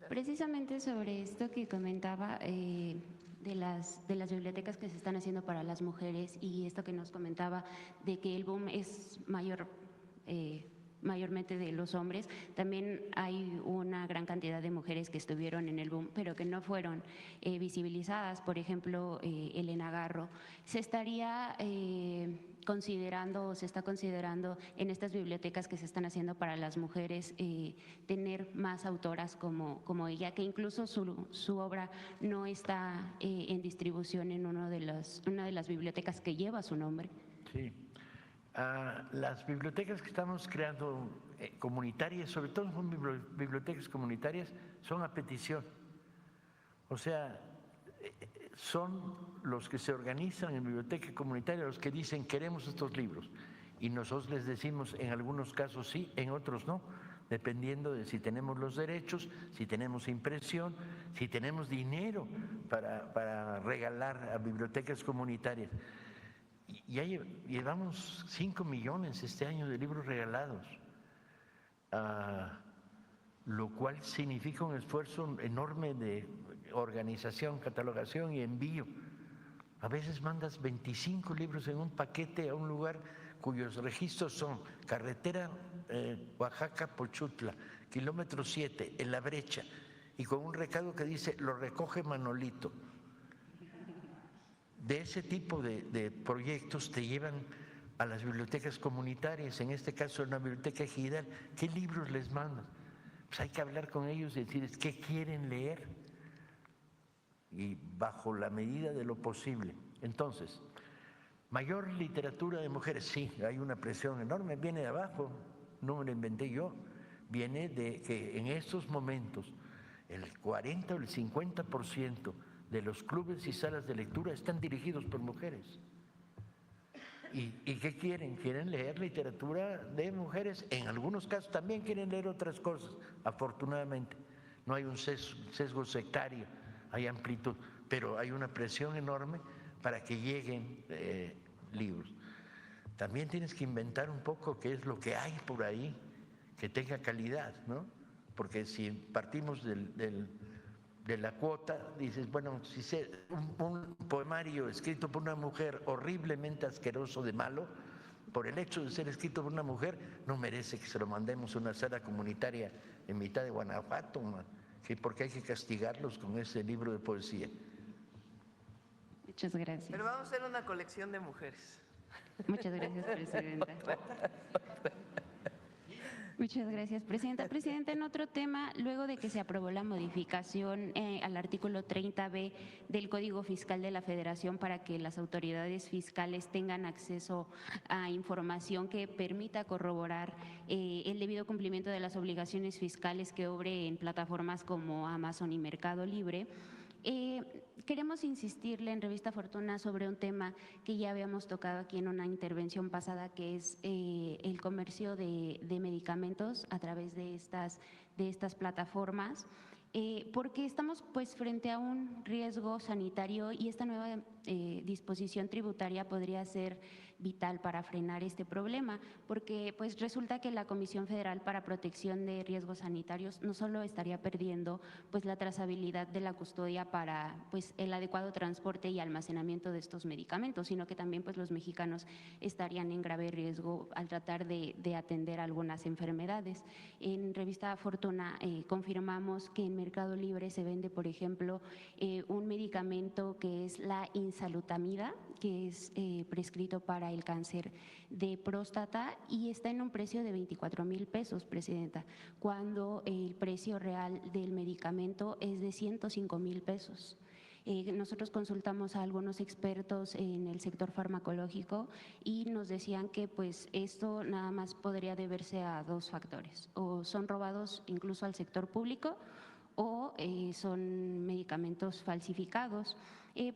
Precisamente sobre esto que comentaba de las bibliotecas que se están haciendo para las mujeres y esto que nos comentaba de que el boom es mayormente de los hombres, también hay una gran cantidad de mujeres que estuvieron en el boom, pero que no fueron visibilizadas. Por ejemplo, Elena Garro. Se estaría considerando o se está considerando en estas bibliotecas que se están haciendo para las mujeres tener más autoras como ella, que incluso su obra no está en distribución en una de las bibliotecas que lleva su nombre. Sí. Las bibliotecas que estamos creando comunitarias, sobre todo son bibliotecas comunitarias, son a petición. O sea, son los que se organizan en biblioteca comunitaria los que dicen queremos estos libros y nosotros les decimos en algunos casos sí, en otros no, dependiendo de si tenemos los derechos, si tenemos impresión, si tenemos dinero para regalar a bibliotecas comunitarias. Y ya llevamos 5 millones este año de libros regalados, lo cual significa un esfuerzo enorme de organización, catalogación y envío. A veces mandas 25 libros en un paquete a un lugar cuyos registros son carretera Oaxaca-Pochutla, kilómetro 7, en La Brecha, y con un recado que dice, lo recoge Manolito. De ese tipo de proyectos te llevan a las bibliotecas comunitarias, en este caso en la biblioteca ejidal. ¿Qué libros les mandan? Pues hay que hablar con ellos y decirles qué quieren leer, y bajo la medida de lo posible. Entonces, mayor literatura de mujeres, sí, hay una presión enorme, viene de abajo, no me lo inventé yo, viene de que en estos momentos el 40 o el 50% de los clubes y salas de lectura están dirigidos por mujeres. ¿Y qué quieren? Quieren leer literatura de mujeres, en algunos casos también quieren leer otras cosas, afortunadamente. No hay un sesgo sectario, hay amplitud, pero hay una presión enorme para que lleguen libros. También tienes que inventar un poco qué es lo que hay por ahí que tenga calidad, ¿no? Porque si partimos de la cuota, dices, bueno, si un poemario escrito por una mujer horriblemente asqueroso de malo, por el hecho de ser escrito por una mujer, no merece que se lo mandemos a una sala comunitaria en mitad de Guanajuato, porque hay que castigarlos con ese libro de poesía. Muchas gracias. Pero vamos a hacer una colección de mujeres. Muchas gracias, presidenta. Muchas gracias, presidenta. Presidenta, en otro tema, luego de que se aprobó la modificación al artículo 30B del Código Fiscal de la Federación para que las autoridades fiscales tengan acceso a información que permita corroborar el debido cumplimiento de las obligaciones fiscales que obre en plataformas como Amazon y Mercado Libre, queremos insistirle en Revista Fortuna sobre un tema que ya habíamos tocado aquí en una intervención pasada, que es el comercio de medicamentos a través de estas plataformas, porque estamos pues frente a un riesgo sanitario y esta nueva disposición tributaria podría ser vital para frenar este problema, porque pues resulta que la Comisión Federal para Protección de Riesgos Sanitarios no solo estaría perdiendo pues la trazabilidad de la custodia para pues el adecuado transporte y almacenamiento de estos medicamentos, sino que también pues los mexicanos estarían en grave riesgo al tratar de atender algunas enfermedades. En Revista Fortuna confirmamos que en Mercado Libre se vende, por ejemplo, un medicamento que es la insalutamida, que es prescrito para el cáncer de próstata y está en un precio de 24,000 pesos, presidenta, cuando el precio real del medicamento es de 105,000 pesos. Nosotros consultamos a algunos expertos en el sector farmacológico y nos decían que pues esto nada más podría deberse a dos factores: o son robados incluso al sector público o son medicamentos falsificados.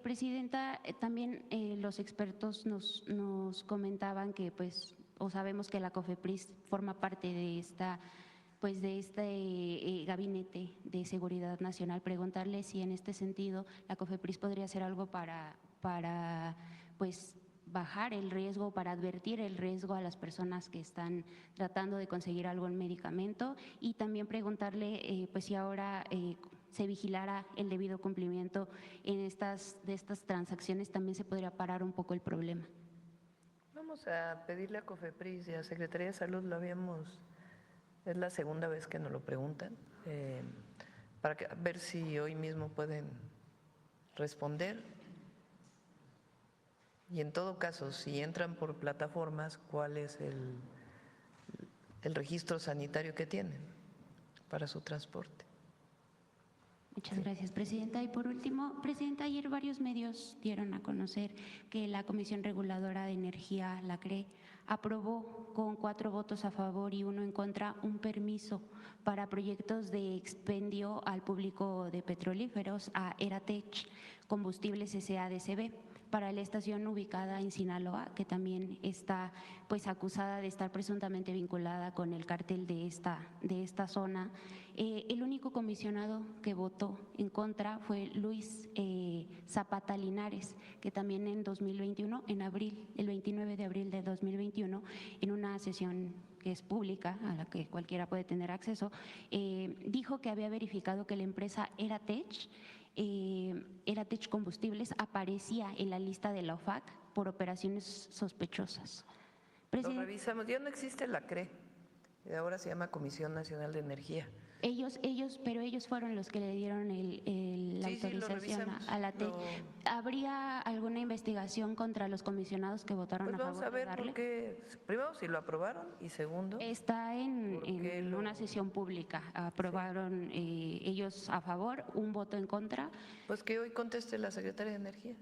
Presidenta, también los expertos nos comentaban que pues, o sabemos que la COFEPRIS forma parte de este Gabinete de Seguridad Nacional. Preguntarle si en este sentido la COFEPRIS podría hacer algo para pues bajar el riesgo, para advertir el riesgo a las personas que están tratando de conseguir algún medicamento, y también preguntarle pues si ahora se vigilara el debido cumplimiento de estas transacciones, también se podría parar un poco el problema. Vamos a pedirle a COFEPRIS y a Secretaría de Salud, es la segunda vez que nos lo preguntan, para ver si hoy mismo pueden responder. Y en todo caso, si entran por plataformas, ¿cuál es el registro sanitario que tienen para su transporte? Muchas gracias, presidenta. Y por último, presidenta, ayer varios medios dieron a conocer que la Comisión Reguladora de Energía, la CRE, aprobó con 4 votos a favor y 1 en contra un permiso para proyectos de expendio al público de petrolíferos a Eratech Combustibles S.A.D.C.B. para la estación ubicada en Sinaloa, que también está pues acusada de estar presuntamente vinculada con el cártel de esta zona. El único comisionado que votó en contra fue Luis Zapata Linares, que también en 2021, en abril, el 29 de abril de 2021, en una sesión que es pública, a la que cualquiera puede tener acceso, dijo que había verificado que la empresa Eratech Combustibles aparecía en la lista de la OFAC por operaciones sospechosas. Lo revisamos, ya no existe la CRE, ahora se llama Comisión Nacional de Energía. Pero ellos fueron los que le dieron la autorización a la TEC. ¿Habría alguna investigación contra los comisionados que votaron a favor de darle? Vamos a ver por qué, primero si lo aprobaron y segundo… Está en una sesión pública, aprobaron ellos a favor, un voto en contra. Pues que hoy conteste la secretaria de Energía.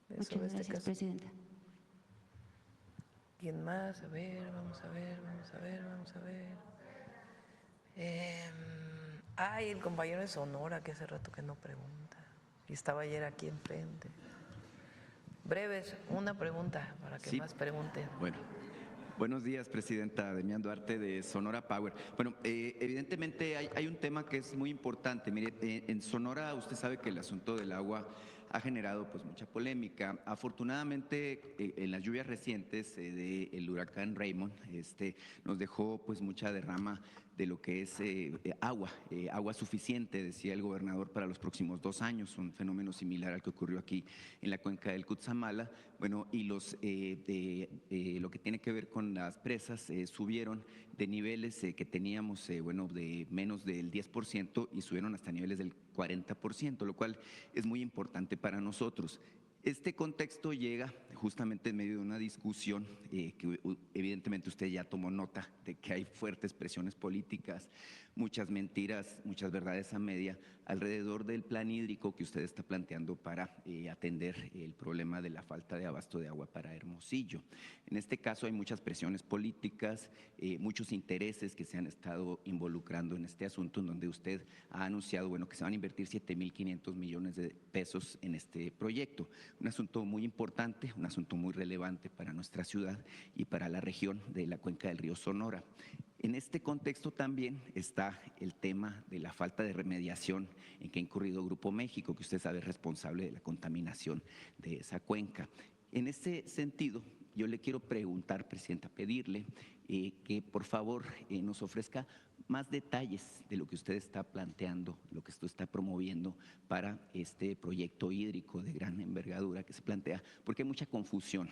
Muchas gracias, presidenta. ¿Quién más? A ver, vamos a ver. El compañero de Sonora, que hace rato que no pregunta, y estaba ayer aquí enfrente. Breves, una pregunta para que más pregunten. Bueno, buenos días, presidenta. Demián Duarte, de Sonora Power. Bueno, evidentemente hay un tema que es muy importante. Mire, en Sonora usted sabe que el asunto del agua ha generado pues mucha polémica. Afortunadamente, en las lluvias recientes del huracán Raymond, nos dejó pues mucha derrama de lo que es agua suficiente, decía el gobernador, para los próximos 2 años, un fenómeno similar al que ocurrió aquí en la cuenca del Cutzamala. Bueno, y lo que tiene que ver con las presas subieron de niveles que teníamos, de menos del 10% y subieron hasta niveles del 40%, lo cual es muy importante para nosotros. Este contexto llega justamente en medio de una discusión que evidentemente usted ya tomó nota de que hay fuertes presiones políticas, muchas mentiras, muchas verdades a media alrededor del plan hídrico que usted está planteando para atender el problema de la falta de abasto de agua para Hermosillo. En este caso hay muchas presiones políticas, muchos intereses que se han estado involucrando en este asunto, en donde usted ha anunciado que se van a invertir 7.500 millones de pesos en este proyecto. Un asunto muy importante, un asunto muy relevante para nuestra ciudad y para la región de la cuenca del río Sonora. En este contexto también está el tema de la falta de remediación en que ha incurrido Grupo México, que usted sabe es responsable de la contaminación de esa cuenca. En ese sentido, yo le quiero preguntar, presidenta, pedirle que por favor nos ofrezca más detalles de lo que usted está planteando, lo que usted está promoviendo para este proyecto hídrico de gran envergadura que se plantea, porque hay mucha confusión.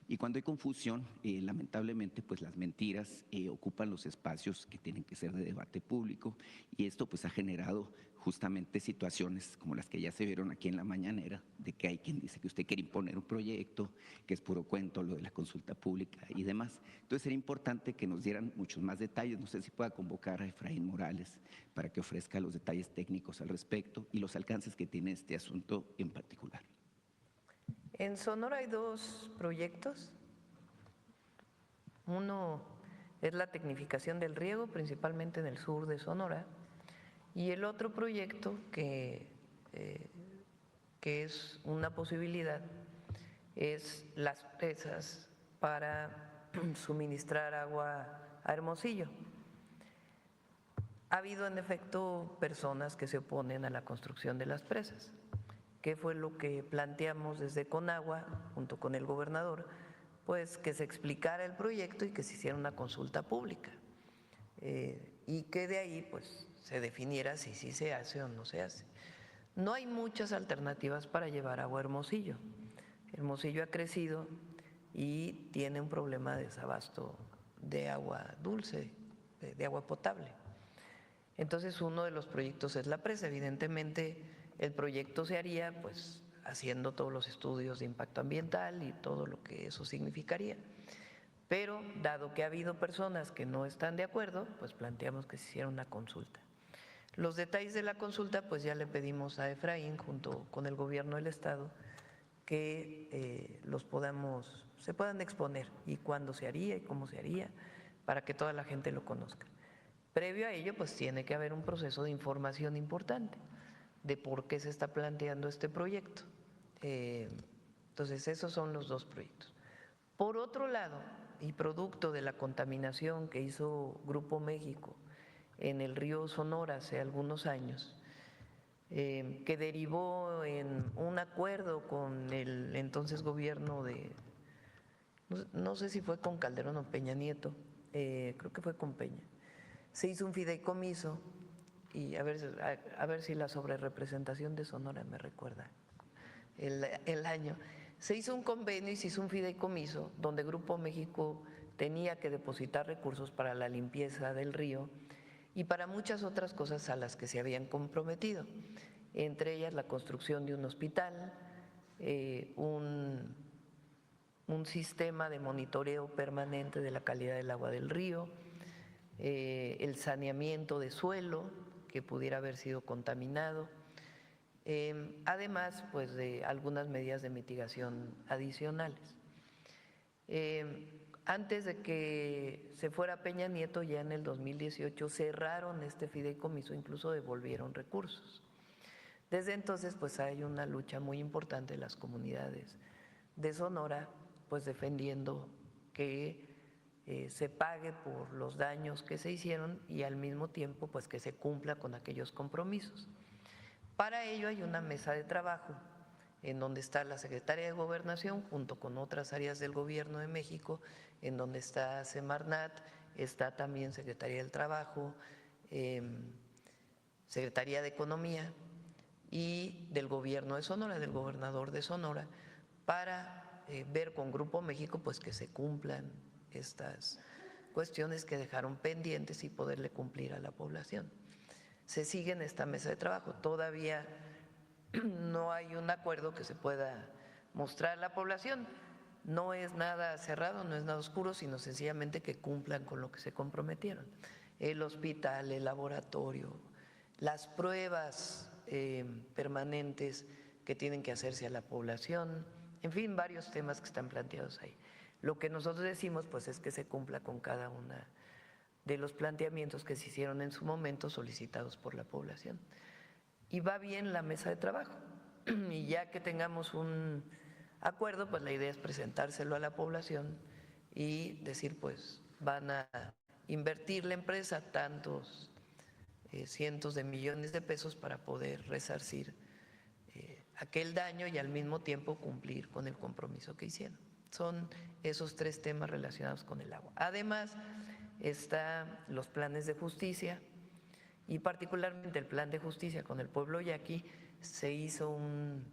Y cuando hay confusión, lamentablemente, pues las mentiras ocupan los espacios que tienen que ser de debate público, y esto pues ha generado justamente situaciones como las que ya se vieron aquí en la mañanera, de que hay quien dice que usted quiere imponer un proyecto, que es puro cuento lo de la consulta pública y demás. Entonces sería importante que nos dieran muchos más detalles. No sé si pueda convocar a Efraín Morales para que ofrezca los detalles técnicos al respecto y los alcances que tiene este asunto en particular. En Sonora hay 2 proyectos. Uno es la tecnificación del riego, principalmente en el sur de Sonora, y el otro proyecto que es una posibilidad es las presas para suministrar agua a Hermosillo. Ha habido en efecto personas que se oponen a la construcción de las presas, que fue lo que planteamos desde Conagua junto con el gobernador, pues que se explicara el proyecto y que se hiciera una consulta pública, y que de ahí pues se definiera si sí se hace o no se hace. No hay muchas alternativas para llevar agua a Hermosillo. Hermosillo ha crecido y tiene un problema de desabasto de agua dulce, de agua potable. Entonces uno de los proyectos es la presa. Evidentemente el proyecto se haría pues haciendo todos los estudios de impacto ambiental y todo lo que eso significaría. Pero dado que ha habido personas que no están de acuerdo, pues planteamos que se hiciera una consulta. Los detalles de la consulta pues ya le pedimos a Efraín junto con el gobierno del estado que se puedan exponer y cuándo se haría y cómo se haría para que toda la gente lo conozca. Previo a ello, pues tiene que haber un proceso de información importante de por qué se está planteando este proyecto. Entonces, esos son los dos proyectos. Por otro lado, y producto de la contaminación que hizo Grupo México en el río Sonora hace algunos años, que derivó en un acuerdo con el entonces gobierno de, no sé si fue con Calderón o Peña Nieto, creo que fue con Peña. Se hizo un fideicomiso y a ver si la sobrerepresentación de Sonora me recuerda el año. Se hizo un convenio y se hizo un fideicomiso donde Grupo México tenía que depositar recursos para la limpieza del río y para muchas otras cosas a las que se habían comprometido, entre ellas la construcción de un hospital, un sistema de monitoreo permanente de la calidad del agua del río, el saneamiento de suelo que pudiera haber sido contaminado, además pues de algunas medidas de mitigación adicionales. Antes de que se fuera Peña Nieto, ya en el 2018 cerraron este fideicomiso, incluso devolvieron recursos. Desde entonces pues hay una lucha muy importante de las comunidades de Sonora, pues defendiendo que se pague por los daños que se hicieron y al mismo tiempo pues que se cumpla con aquellos compromisos. Para ello hay una mesa de trabajo en donde está la Secretaría de Gobernación junto con otras áreas del Gobierno de México, en donde está Semarnat, está también Secretaría del Trabajo, Secretaría de Economía y del Gobierno de Sonora, del gobernador de Sonora, para ver con Grupo México pues que se cumplan estas cuestiones que dejaron pendientes y poderle cumplir a la población. Se sigue en esta mesa de trabajo, todavía no hay un acuerdo que se pueda mostrar a la población, no es nada cerrado, no es nada oscuro, sino sencillamente que cumplan con lo que se comprometieron. El hospital, el laboratorio, las pruebas permanentes que tienen que hacerse a la población, en fin, varios temas que están planteados ahí. Lo que nosotros decimos pues es que se cumpla con cada una de los planteamientos que se hicieron en su momento solicitados por la población. Y va bien la mesa de trabajo. Y ya que tengamos un acuerdo, pues la idea es presentárselo a la población y decir, pues van a invertir la empresa tantos cientos de millones de pesos para poder resarcir aquel daño y al mismo tiempo cumplir con el compromiso que hicieron. Son esos tres temas relacionados con el agua. Además, están los planes de justicia y particularmente el plan de justicia con el pueblo yaqui. Se hizo un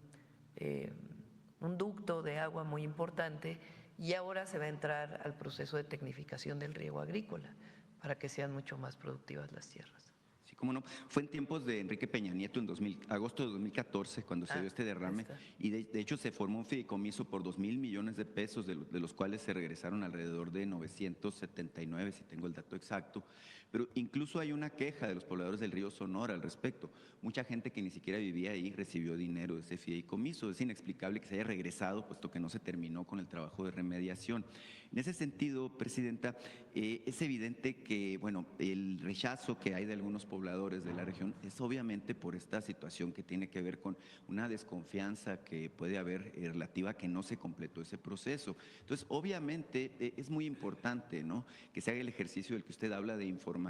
ducto de agua muy importante y ahora se va a entrar al proceso de tecnificación del riego agrícola para que sean mucho más productivas las tierras. Sí, cómo no. Fue en tiempos de Enrique Peña Nieto, en agosto de 2014, cuando se dio este derrame, y de hecho se formó un fideicomiso por 2,000 millones de pesos, de los cuales se regresaron alrededor de 979, si tengo el dato exacto. Pero incluso hay una queja de los pobladores del río Sonora al respecto. Mucha gente que ni siquiera vivía ahí recibió dinero de ese fideicomiso. Es inexplicable que se haya regresado, puesto que no se terminó con el trabajo de remediación. En ese sentido, Presidenta, es evidente que, bueno, el rechazo que hay de algunos pobladores de la región es obviamente por esta situación que tiene que ver con una desconfianza que puede haber relativa a que no se completó ese proceso. Entonces, obviamente es muy importante, ¿no?, que se haga el ejercicio del que usted habla de información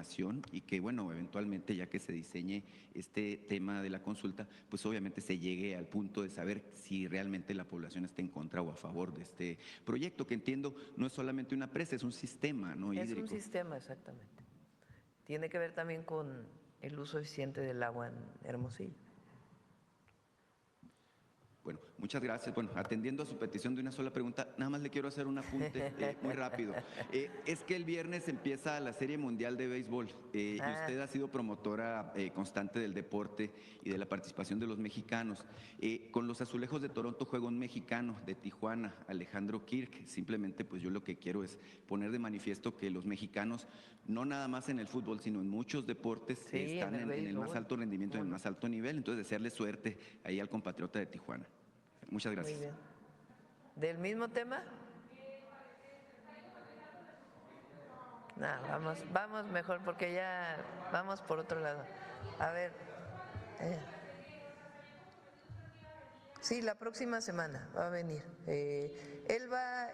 y que, bueno, eventualmente ya que se diseñe este tema de la consulta, pues obviamente se llegue al punto de saber si realmente la población está en contra o a favor de este proyecto, que entiendo no es solamente una presa, es un sistema, ¿no?, hídrico. Es un sistema, exactamente. Tiene que ver también con el uso eficiente del agua en Hermosillo. Bueno, muchas gracias. Bueno, atendiendo a su petición de una sola pregunta, nada más le quiero hacer un apunte muy rápido. Es que el viernes empieza la Serie Mundial de Béisbol y usted ha sido promotora constante del deporte y de la participación de los mexicanos. Con los Azulejos de Toronto juega un mexicano de Tijuana, Alejandro Kirk. Simplemente pues yo lo que quiero es poner de manifiesto que los mexicanos, no nada más en el fútbol, sino en muchos deportes, están en el más alto rendimiento, en el más alto nivel. Entonces, desearle suerte ahí al compatriota de Tijuana. Muchas gracias. Muy bien. ¿Del mismo tema? No, vamos mejor porque ya vamos por otro lado. A ver. Sí, la próxima semana va a venir. Él va,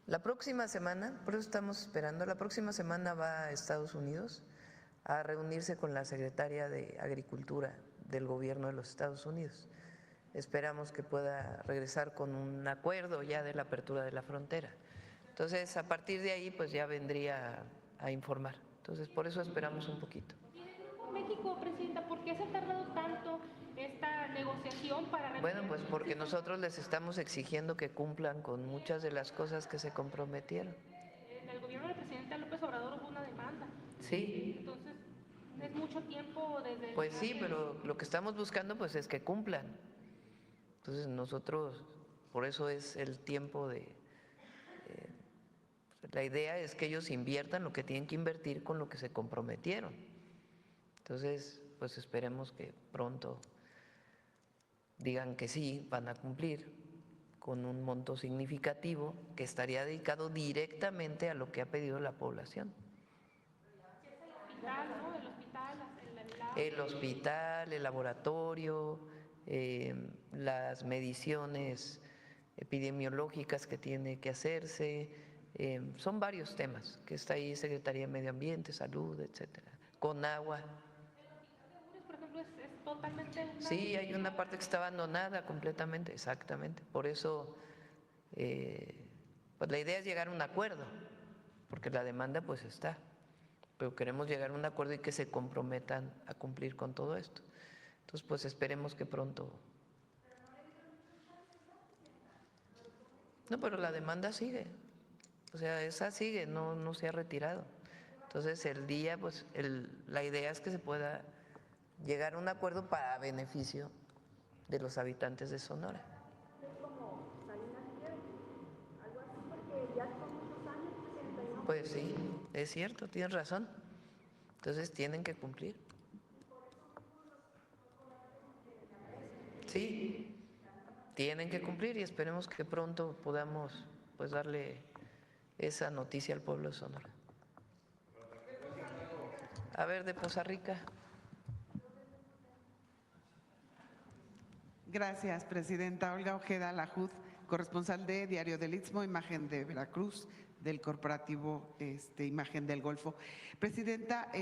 la próxima semana, por eso estamos esperando, la próxima semana va a Estados Unidos a reunirse con la secretaria de Agricultura del gobierno de los Estados Unidos. Esperamos que pueda regresar con un acuerdo ya de la apertura de la frontera. Entonces, a partir de ahí, pues ya vendría a informar. Entonces, por eso esperamos un poquito. México, Presidenta, ¿por qué se ha tardado tanto esta negociación para... Bueno, pues porque nosotros les estamos exigiendo que cumplan con muchas de las cosas que se comprometieron. En el gobierno del presidente López Obrador hubo una demanda. Sí. Entonces, es mucho tiempo desde... Pues sí, pero lo que estamos buscando pues es que cumplan. Entonces nosotros, por eso es el tiempo de... la idea es que ellos inviertan lo que tienen que invertir con lo que se comprometieron. Entonces, pues esperemos que pronto digan que sí, van a cumplir con un monto significativo que estaría dedicado directamente a lo que ha pedido la población. El hospital, el laboratorio, las mediciones epidemiológicas que tiene que hacerse, son varios temas que está ahí Secretaría de Medio Ambiente, Salud, etcétera, con agua. Por ejemplo, es totalmente... Sí, hay una parte que está abandonada completamente, exactamente. Por eso, pues la idea es llegar a un acuerdo, porque la demanda pues está, pero queremos llegar a un acuerdo y que se comprometan a cumplir con todo esto. Entonces, pues esperemos que pronto. No, pero la demanda sigue, o sea, esa sigue, no se ha retirado. Entonces, el día, pues la idea es que se pueda llegar a un acuerdo para beneficio de los habitantes de Sonora. Pues sí, es cierto, tienes razón. Entonces tienen que cumplir. Sí, tienen que cumplir y esperemos que pronto podamos pues darle esa noticia al pueblo de Sonora. A ver, de Poza Rica. Gracias, Presidenta. Olga Ojeda Lajud, corresponsal de Diario del Istmo, Imagen de Veracruz, del corporativo Imagen del Golfo. Presidenta,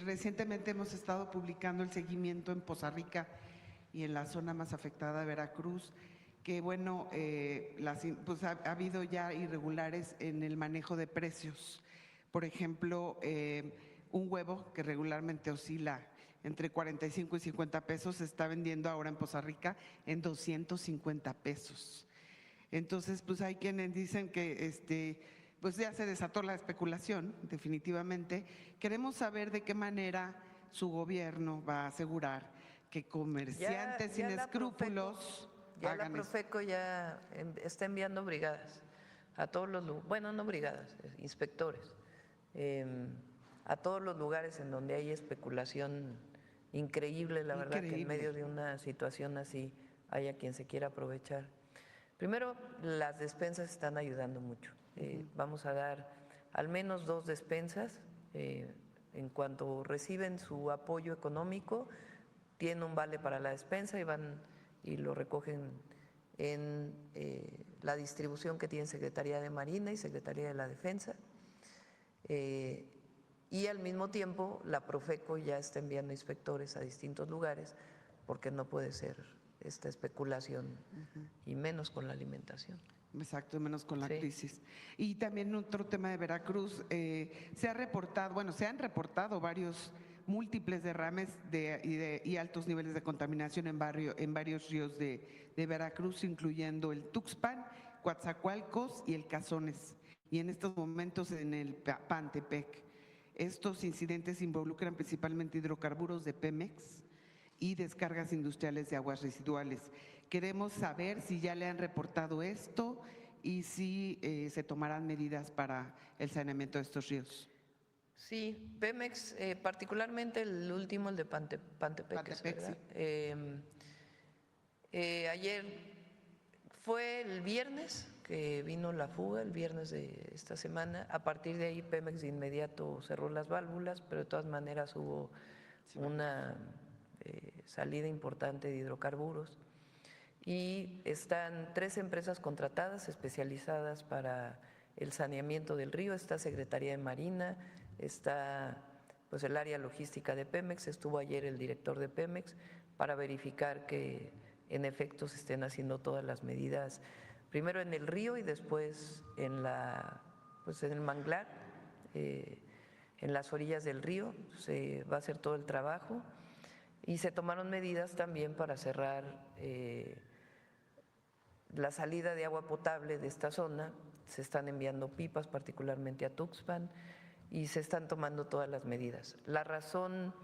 recientemente hemos estado publicando el seguimiento en Poza Rica y en la zona más afectada de Veracruz, que bueno, pues ha habido ya irregulares en el manejo de precios. Por ejemplo, un huevo que regularmente oscila entre 45 y 50 pesos se está vendiendo ahora en Poza Rica en 250 pesos. Entonces, pues hay quienes dicen que pues ya se desató la especulación, definitivamente. Queremos saber de qué manera su gobierno va a asegurar que comerciantes sin escrúpulos ya la Profeco ya está enviando brigadas a todos los lugares, bueno, no brigadas, inspectores, a todos los lugares en donde hay especulación increíble, la verdad, que en medio de una situación así haya quien se quiera aprovechar. Primero, las despensas están ayudando mucho. Vamos a dar al menos 2 despensas. En cuanto reciben su apoyo económico, tienen un vale para la despensa y van y lo recogen en la distribución que tienen Secretaría de Marina y Secretaría de la Defensa. Y al mismo tiempo la Profeco ya está enviando inspectores a distintos lugares porque no puede ser esta especulación y menos con la alimentación. Exacto, menos con la crisis. Y también otro tema de Veracruz, se han reportado varios múltiples derrames y altos niveles de contaminación en varios ríos de Veracruz, incluyendo el Tuxpan, Coatzacoalcos y el Cazones, y en estos momentos en el Pantepec. Estos incidentes involucran principalmente hidrocarburos de Pemex y descargas industriales de aguas residuales. Queremos saber si ya le han reportado esto y si se tomarán medidas para el saneamiento de estos ríos. Sí, Pemex, particularmente el último, el de Pantepec, ¿verdad? Sí. Ayer Fue el viernes que vino la fuga, el viernes de esta semana. A partir de ahí Pemex de inmediato cerró las válvulas, pero de todas maneras hubo una salida importante de hidrocarburos. Y están 3 empresas contratadas especializadas para el saneamiento del río. Está Secretaría de Marina, está pues el área logística de Pemex, estuvo ayer el director de Pemex para verificar que en efecto se estén haciendo todas las medidas, primero en el río y después en el manglar, en las orillas del río, se va a hacer todo el trabajo y se tomaron medidas también para cerrar la salida de agua potable de esta zona. Se están enviando pipas particularmente a Tuxpan y se están tomando todas las medidas. La razón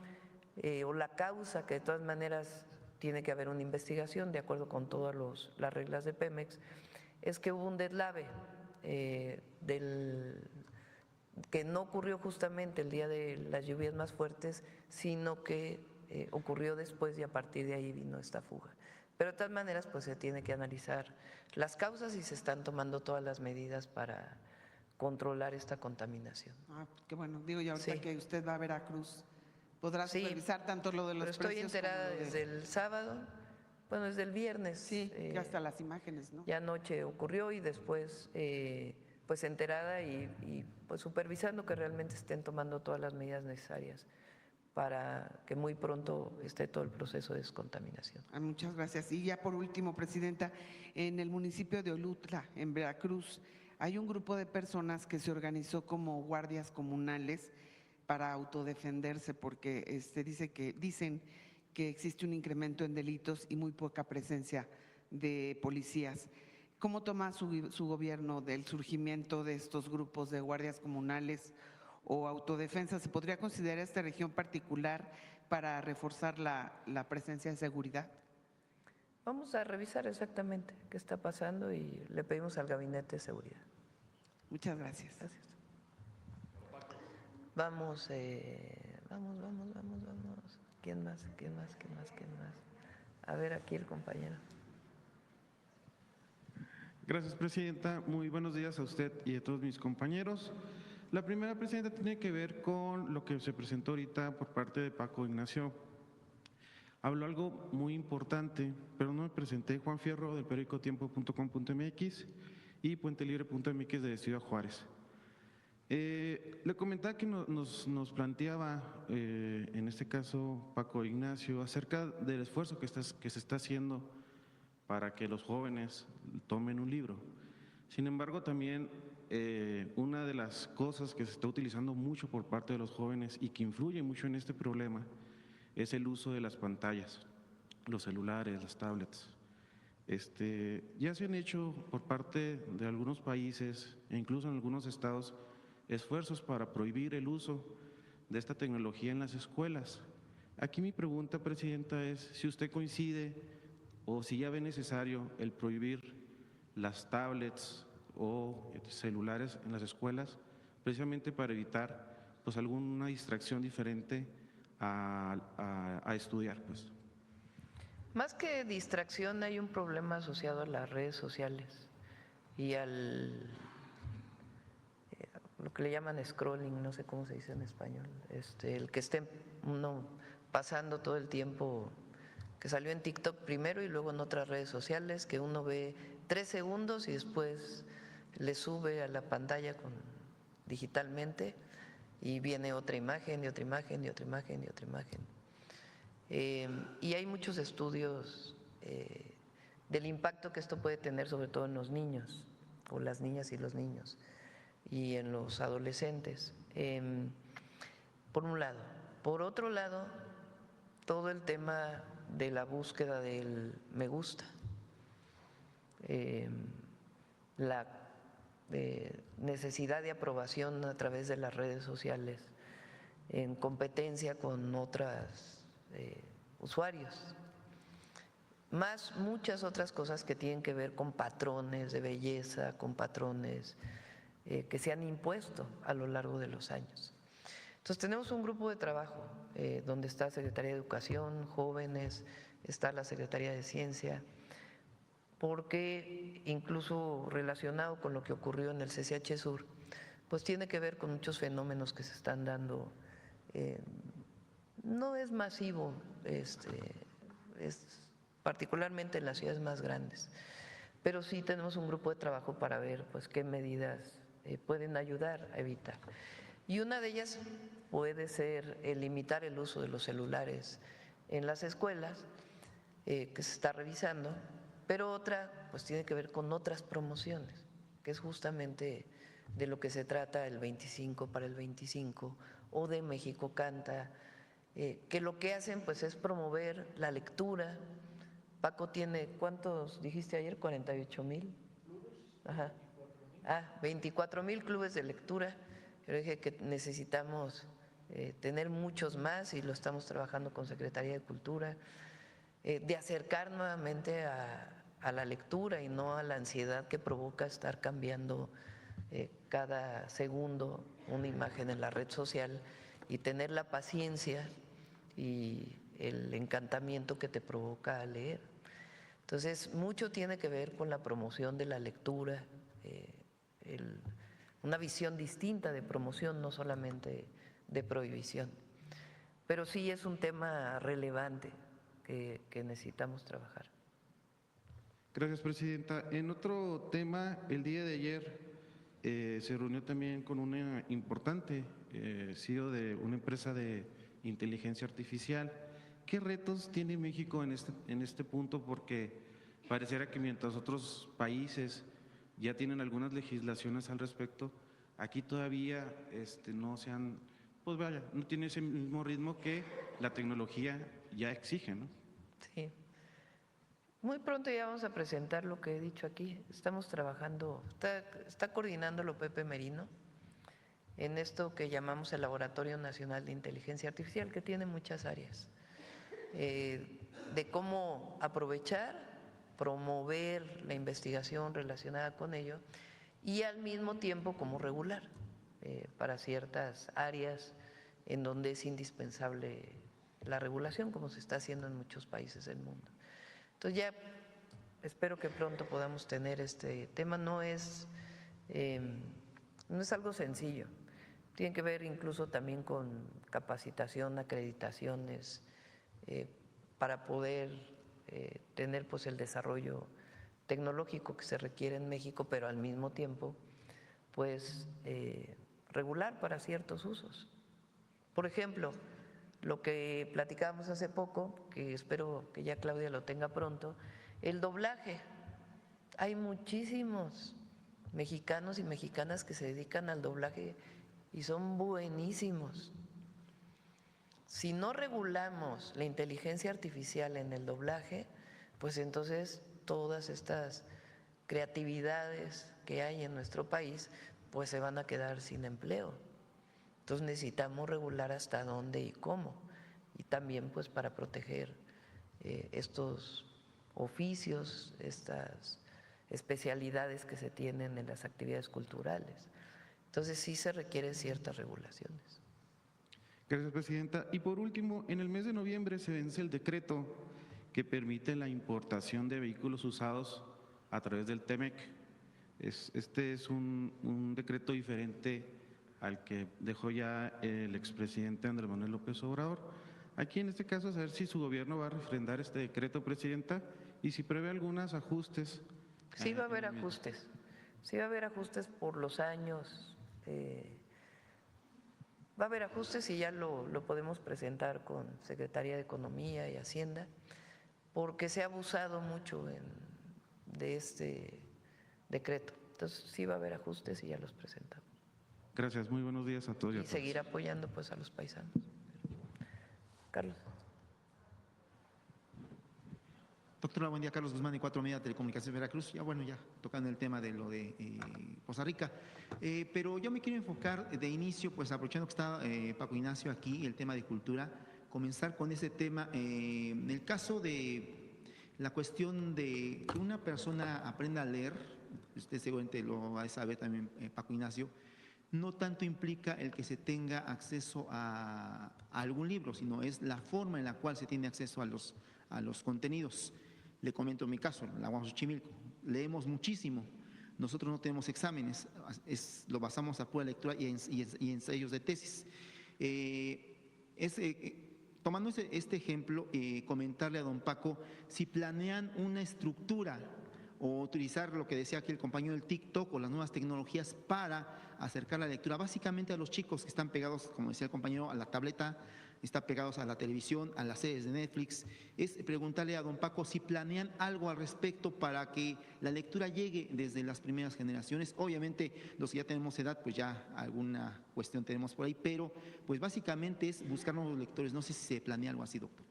o la causa, que de todas maneras tiene que haber una investigación de acuerdo con todas las reglas de Pemex, es que hubo un deslave que no ocurrió justamente el día de las lluvias más fuertes, sino que ocurrió después y a partir de ahí vino esta fuga. Pero de todas maneras pues se tiene que analizar las causas y se están tomando todas las medidas para controlar esta contaminación. Qué bueno, digo yo ahorita Sí. que usted va a Veracruz, podrá Sí, supervisar tanto lo de los pero estoy precios enterada como lo desde el sábado, bueno, desde el viernes. Sí, que hasta las imágenes, ¿no? Ya anoche ocurrió y después pues enterada y pues supervisando que realmente estén tomando todas las medidas necesarias para que muy pronto esté todo el proceso de descontaminación. Muchas gracias. Y ya por último, Presidenta, en el municipio de Olutla, en Veracruz, hay un grupo de personas que se organizó como guardias comunales para autodefenderse porque dicen que existe un incremento en delitos y muy poca presencia de policías. ¿Cómo toma su gobierno del surgimiento de estos grupos de guardias comunales o autodefensa? ¿Se podría considerar esta región particular para reforzar la presencia de seguridad? Vamos a revisar exactamente qué está pasando y le pedimos al Gabinete de Seguridad. Muchas gracias. Gracias. Vamos. ¿Quién más? A ver, aquí el compañero. Gracias, Presidenta. Muy buenos días a usted y a todos mis compañeros. La primera, Presidenta, tiene que ver con lo que se presentó ahorita por parte de Paco Ignacio. Habló algo muy importante, pero no me presenté. Juan Fierro, del periódico tiempo.com.mx y puentelibre.mx de Ciudad Juárez. Le comentaba que nos planteaba, en este caso Paco Ignacio, acerca del esfuerzo que se está haciendo para que los jóvenes tomen un libro. Sin embargo, también una de las cosas que se está utilizando mucho por parte de los jóvenes y que influye mucho en este problema es el uso de las pantallas, los celulares, las tablets. Ya se han hecho por parte de algunos países e incluso en algunos estados esfuerzos para prohibir el uso de esta tecnología en las escuelas. Aquí mi pregunta, Presidenta, es si usted coincide o si ya ve necesario el prohibir las tablets o celulares en las escuelas, precisamente para evitar pues alguna distracción diferente a estudiar, pues. Más que distracción, hay un problema asociado a las redes sociales y lo que le llaman scrolling, no sé cómo se dice en español, el que esté uno pasando todo el tiempo, que salió en TikTok primero y luego en otras redes sociales, que uno ve 3 segundos y después le sube a la pantalla digitalmente y viene otra imagen y otra imagen y otra imagen y otra imagen. Y hay muchos estudios del impacto que esto puede tener sobre todo en los niños o las niñas y los niños y en los adolescentes, por un lado. Por otro lado, todo el tema de la búsqueda del me gusta, la necesidad de aprobación a través de las redes sociales en competencia con otros usuarios, más muchas otras cosas que tienen que ver con patrones de belleza, con patrones que se han impuesto a lo largo de los años. Entonces tenemos un grupo de trabajo donde está Secretaría de Educación, jóvenes, está la Secretaría de Ciencia, porque incluso relacionado con lo que ocurrió en el CCH Sur, pues tiene que ver con muchos fenómenos que se están dando. No es masivo, es particularmente en las ciudades más grandes, pero sí tenemos un grupo de trabajo para ver pues qué medidas pueden ayudar a evitar. Y una de ellas puede ser limitar el uso de los celulares en las escuelas, que se está revisando, pero otra pues tiene que ver con otras promociones, que es justamente de lo que se trata el 25 para el 25 o de México Canta, que lo que hacen pues es promover la lectura. Paco tiene, ¿cuántos dijiste ayer? 48,000. Ajá. 24,000 clubes de lectura. Yo dije que necesitamos tener muchos más y lo estamos trabajando con Secretaría de Cultura, de acercar nuevamente a la lectura y no a la ansiedad que provoca estar cambiando cada segundo una imagen en la red social, y tener la paciencia y el encantamiento que te provoca leer. Entonces, mucho tiene que ver con la promoción de la lectura, una visión distinta de promoción, no solamente de prohibición. Pero sí es un tema relevante que necesitamos trabajar. Gracias, Presidenta. En otro tema, el día de ayer se reunió también con una importante CEO de una empresa de inteligencia artificial. ¿Qué retos tiene México en este punto? Porque pareciera que mientras otros países ya tienen algunas legislaciones al respecto, aquí todavía no se han, pues vaya, no tiene ese mismo ritmo que la tecnología ya exige, ¿no? Sí. Muy pronto ya vamos a presentar lo que he dicho aquí. Estamos trabajando, está coordinándolo Pepe Merino en esto que llamamos el Laboratorio Nacional de Inteligencia Artificial, que tiene muchas áreas, de cómo aprovechar, promover la investigación relacionada con ello y al mismo tiempo cómo regular para ciertas áreas en donde es indispensable la regulación, como se está haciendo en muchos países del mundo. Entonces ya espero que pronto podamos tener este tema. No es algo sencillo, tiene que ver incluso también con capacitación, acreditaciones, para poder tener pues el desarrollo tecnológico que se requiere en México, pero al mismo tiempo pues regular para ciertos usos. Por ejemplo, lo que platicábamos hace poco, que espero que ya Claudia lo tenga pronto, el doblaje. Hay muchísimos mexicanos y mexicanas que se dedican al doblaje y son buenísimos. Si no regulamos la inteligencia artificial en el doblaje, pues entonces todas estas creatividades que hay en nuestro país pues se van a quedar sin empleo. Entonces necesitamos regular hasta dónde y cómo, y también pues para proteger estos oficios, estas especialidades que se tienen en las actividades culturales. Entonces sí se requieren ciertas regulaciones. Gracias, Presidenta. Y por último, en el mes de noviembre se vence el decreto que permite la importación de vehículos usados a través del TEMEC. Este es un decreto diferente al que dejó ya el expresidente Andrés Manuel López Obrador. Aquí en este caso, saber si su gobierno va a refrendar este decreto, Presidenta, y si prevé algunos ajustes. Sí va a haber ajustes, sí va a haber ajustes por los años, va a haber ajustes y ya lo podemos presentar con Secretaría de Economía y Hacienda, porque se ha abusado mucho de este decreto. Entonces sí va a haber ajustes y ya los presentamos. Gracias, muy buenos días a todos y a Y todas. seguir apoyando pues a los paisanos. Carlos. Doctora, buen día. Carlos Guzmán, de 4 Media Telecomunicaciones Veracruz. Ya bueno, ya tocando el tema de lo de Poza Rica. Pero yo me quiero enfocar de inicio, pues aprovechando que está Paco Ignacio aquí, el tema de cultura, comenzar con ese tema. En el caso de la cuestión de que una persona aprenda a leer, usted seguramente lo va a saber también, Paco Ignacio, no tanto implica el que se tenga acceso a algún libro, sino es la forma en la cual se tiene acceso a los contenidos. Le comento mi caso, la UAM Xochimilco. Leemos muchísimo. Nosotros no tenemos exámenes, lo basamos a pura lectura y ensayos de tesis. Tomando este ejemplo, comentarle a don Paco si planean una estructura o utilizar lo que decía aquí el compañero del TikTok o las nuevas tecnologías para acercar la lectura básicamente a los chicos que están pegados, como decía el compañero, a la tableta, están pegados a la televisión, a las series de Netflix. Es preguntarle a don Paco si planean algo al respecto para que la lectura llegue desde las primeras generaciones. Obviamente los que ya tenemos edad, pues ya alguna cuestión tenemos por ahí, pero pues básicamente es buscar nuevos lectores. No sé si se planea algo así, doctor.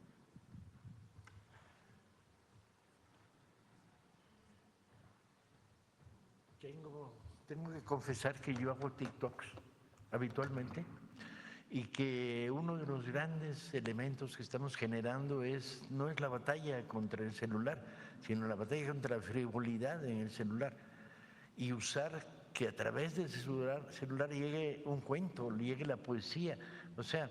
Tengo que confesar que yo hago TikToks habitualmente y que uno de los grandes elementos que estamos generando no es la batalla contra el celular, sino la batalla contra la frivolidad en el celular y usar que a través del celular llegue un cuento, llegue la poesía, o sea,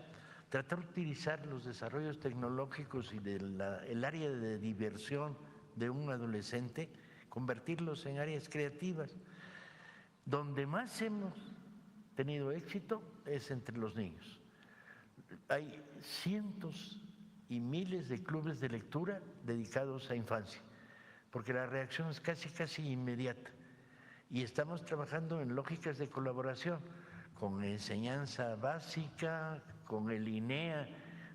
tratar de utilizar los desarrollos tecnológicos y el área de diversión de un adolescente, convertirlos en áreas creativas. Donde más hemos tenido éxito es entre los niños. Hay cientos y miles de clubes de lectura dedicados a infancia, porque la reacción es casi inmediata. Y estamos trabajando en lógicas de colaboración con enseñanza básica, con el INEA,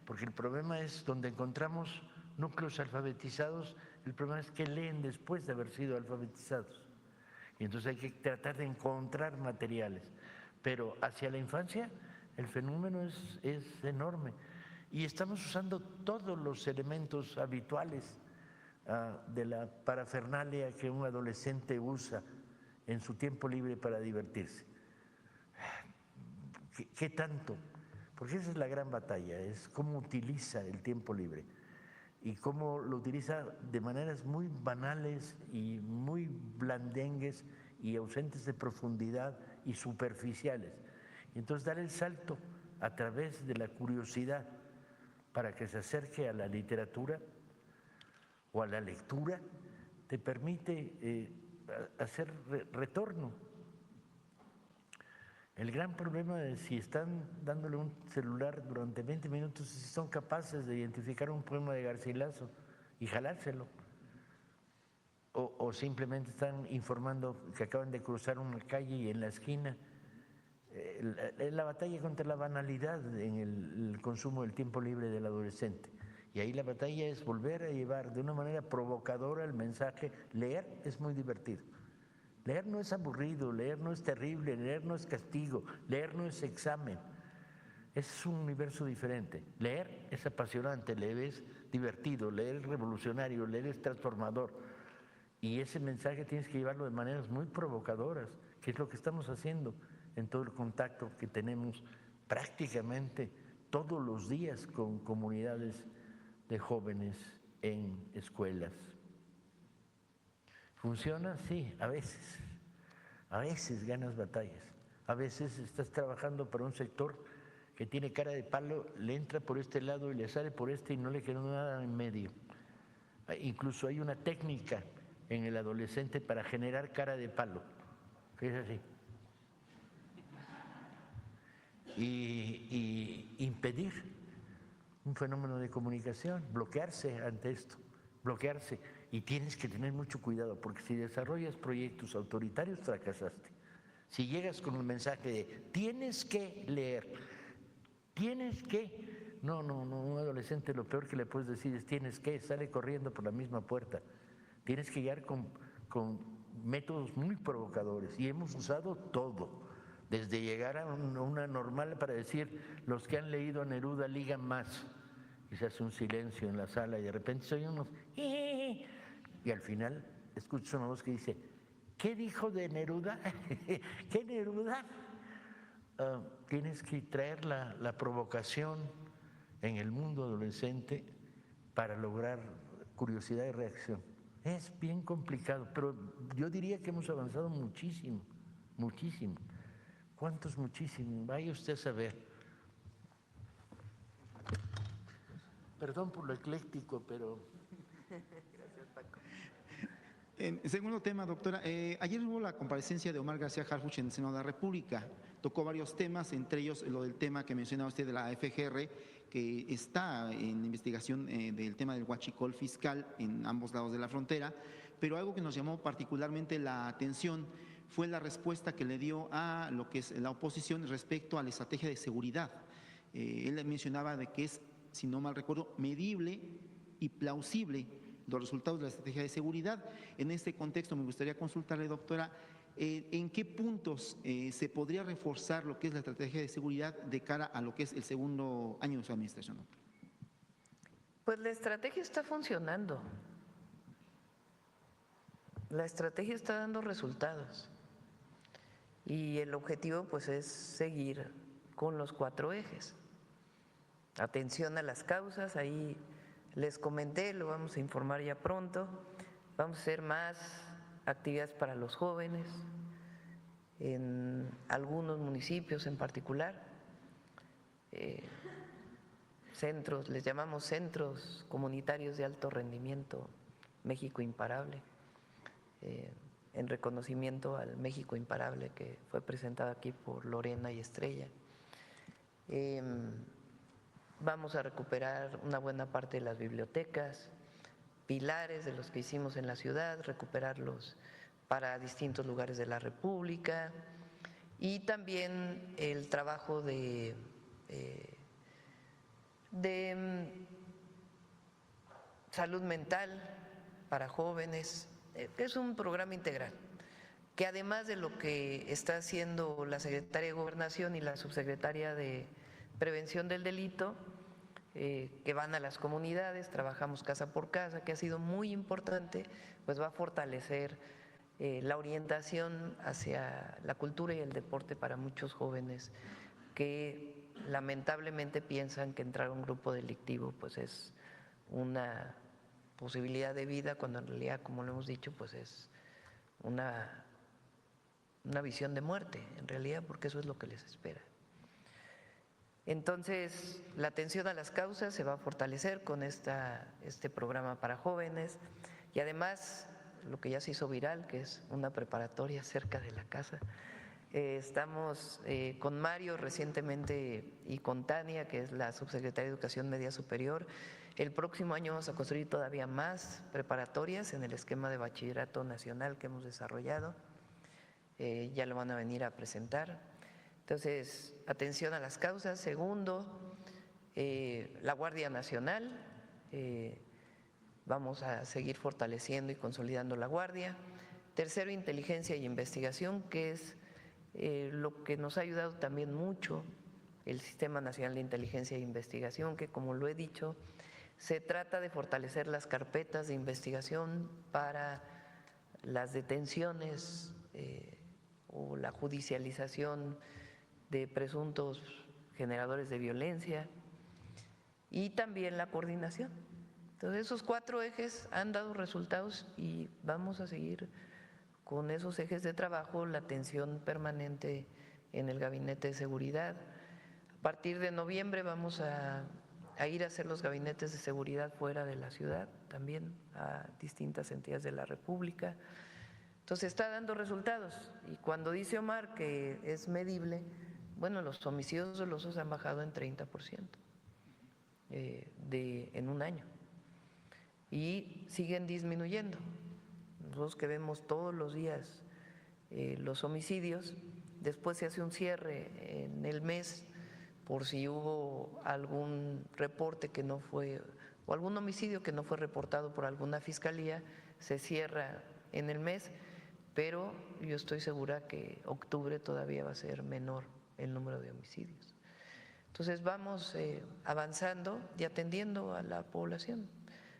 porque el problema es donde encontramos núcleos alfabetizados, el problema es que leen después de haber sido alfabetizados. Y entonces hay que tratar de encontrar materiales. Pero hacia la infancia el fenómeno es enorme. Y estamos usando todos los elementos habituales de la parafernalia que un adolescente usa en su tiempo libre para divertirse. ¿Qué tanto? Porque esa es la gran batalla, es cómo utiliza el tiempo libre y cómo lo utiliza de maneras muy banales y muy blandengues y ausentes de profundidad y superficiales. Y entonces dar el salto a través de la curiosidad para que se acerque a la literatura o a la lectura te permite hacer retorno. El gran problema de si están dándole un celular durante 20 minutos, si son capaces de identificar un poema de Garcilaso y jalárselo, o simplemente están informando que acaban de cruzar una calle y en la esquina. La batalla contra la banalidad en el consumo del tiempo libre del adolescente. Y ahí la batalla es volver a llevar de una manera provocadora el mensaje. Leer es muy divertido. Leer no es aburrido, leer no es terrible, leer no es castigo, leer no es examen. Es un universo diferente. Leer es apasionante, leer es divertido, leer es revolucionario, leer es transformador. Y ese mensaje tienes que llevarlo de maneras muy provocadoras, que es lo que estamos haciendo en todo el contacto que tenemos prácticamente todos los días con comunidades de jóvenes en escuelas. ¿Funciona? Sí, a veces ganas batallas, a veces estás trabajando para un sector que tiene cara de palo, le entra por este lado y le sale por este y no le queda nada en medio. Incluso hay una técnica en el adolescente para generar cara de palo, que es así. Y impedir un fenómeno de comunicación, bloquearse ante esto, bloquearse. Y tienes que tener mucho cuidado, porque si desarrollas proyectos autoritarios, fracasaste. Si llegas con el mensaje de tienes que leer, tienes que… No, un adolescente lo peor que le puedes decir es tienes que, sale corriendo por la misma puerta. Tienes que llegar con métodos muy provocadores y hemos usado todo. Desde llegar a una normal para decir, los que han leído a Neruda ligan más. Y se hace un silencio en la sala y de repente se oyen unos… Y al final escuchas una voz que dice, ¿qué dijo de Neruda? ¿Qué Neruda? Tienes que traer la provocación en el mundo adolescente para lograr curiosidad y reacción. Es bien complicado, pero yo diría que hemos avanzado muchísimo, muchísimo. ¿Cuántos muchísimo? Vaya usted a saber. Perdón por lo ecléctico, pero Gracias, Paco. En segundo tema, doctora, ayer hubo la comparecencia de Omar García Harfuch en el Senado de la República. Tocó varios temas, entre ellos lo del tema que mencionaba usted de la FGR, que está en investigación del tema del huachicol fiscal en ambos lados de la frontera, pero algo que nos llamó particularmente la atención fue la respuesta que le dio a lo que es la oposición respecto a la estrategia de seguridad. Él mencionaba de que es, si no mal recuerdo, medible y plausible los resultados de la estrategia de seguridad. En este contexto me gustaría consultarle, doctora, ¿en qué puntos se podría reforzar lo que es la estrategia de seguridad de cara a lo que es el segundo año de su administración, doctora? Pues la estrategia está funcionando. La estrategia está dando resultados. Y el objetivo pues es seguir con los 4 ejes. Atención a las causas, ahí les comenté, lo vamos a informar ya pronto. Vamos a hacer más actividades para los jóvenes en algunos municipios en particular. Centros, les llamamos centros comunitarios de alto rendimiento, México Imparable, en reconocimiento al México Imparable que fue presentado aquí por Lorena y Estrella. Vamos a recuperar una buena parte de las bibliotecas, pilares de los que hicimos en la ciudad, recuperarlos para distintos lugares de la República, y también el trabajo de salud mental para jóvenes. Es un programa integral que, además de lo que está haciendo la Secretaría de Gobernación y la Subsecretaria de Prevención del Delito, que van a las comunidades, trabajamos casa por casa, que ha sido muy importante, pues va a fortalecer la orientación hacia la cultura y el deporte para muchos jóvenes que lamentablemente piensan que entrar a un grupo delictivo pues es una posibilidad de vida, cuando en realidad, como lo hemos dicho, pues es una visión de muerte, en realidad, porque eso es lo que les espera. Entonces, la atención a las causas se va a fortalecer con este programa para jóvenes, y además, lo que ya se hizo viral, que es una preparatoria cerca de la casa. Estamos con Mario recientemente y con Tania, que es la subsecretaria de Educación Media Superior. El próximo año vamos a construir todavía más preparatorias en el esquema de bachillerato nacional que hemos desarrollado. Ya lo van a venir a presentar. Entonces, atención a las causas. Segundo, la Guardia Nacional. Vamos a seguir fortaleciendo y consolidando la Guardia. Tercero, inteligencia y investigación, que es lo que nos ha ayudado también mucho el Sistema Nacional de Inteligencia e Investigación, que, como lo he dicho, se trata de fortalecer las carpetas de investigación para las detenciones o la judicialización de presuntos generadores de violencia, y también la coordinación. Entonces, esos 4 ejes han dado resultados y vamos a seguir con esos ejes de trabajo, la atención permanente en el Gabinete de Seguridad. A partir de noviembre vamos a ir a hacer los gabinetes de seguridad fuera de la ciudad, también a distintas entidades de la República. Entonces, está dando resultados. Y cuando dice Omar que es medible, bueno, los homicidios dolosos han bajado en 30% en un año, y siguen disminuyendo. Nosotros que vemos todos los días los homicidios, después se hace un cierre en el mes por si hubo algún reporte que no fue, o algún homicidio que no fue reportado por alguna fiscalía, se cierra en el mes, pero yo estoy segura que octubre todavía va a ser menor el número de homicidios. Entonces vamos avanzando y atendiendo a la población.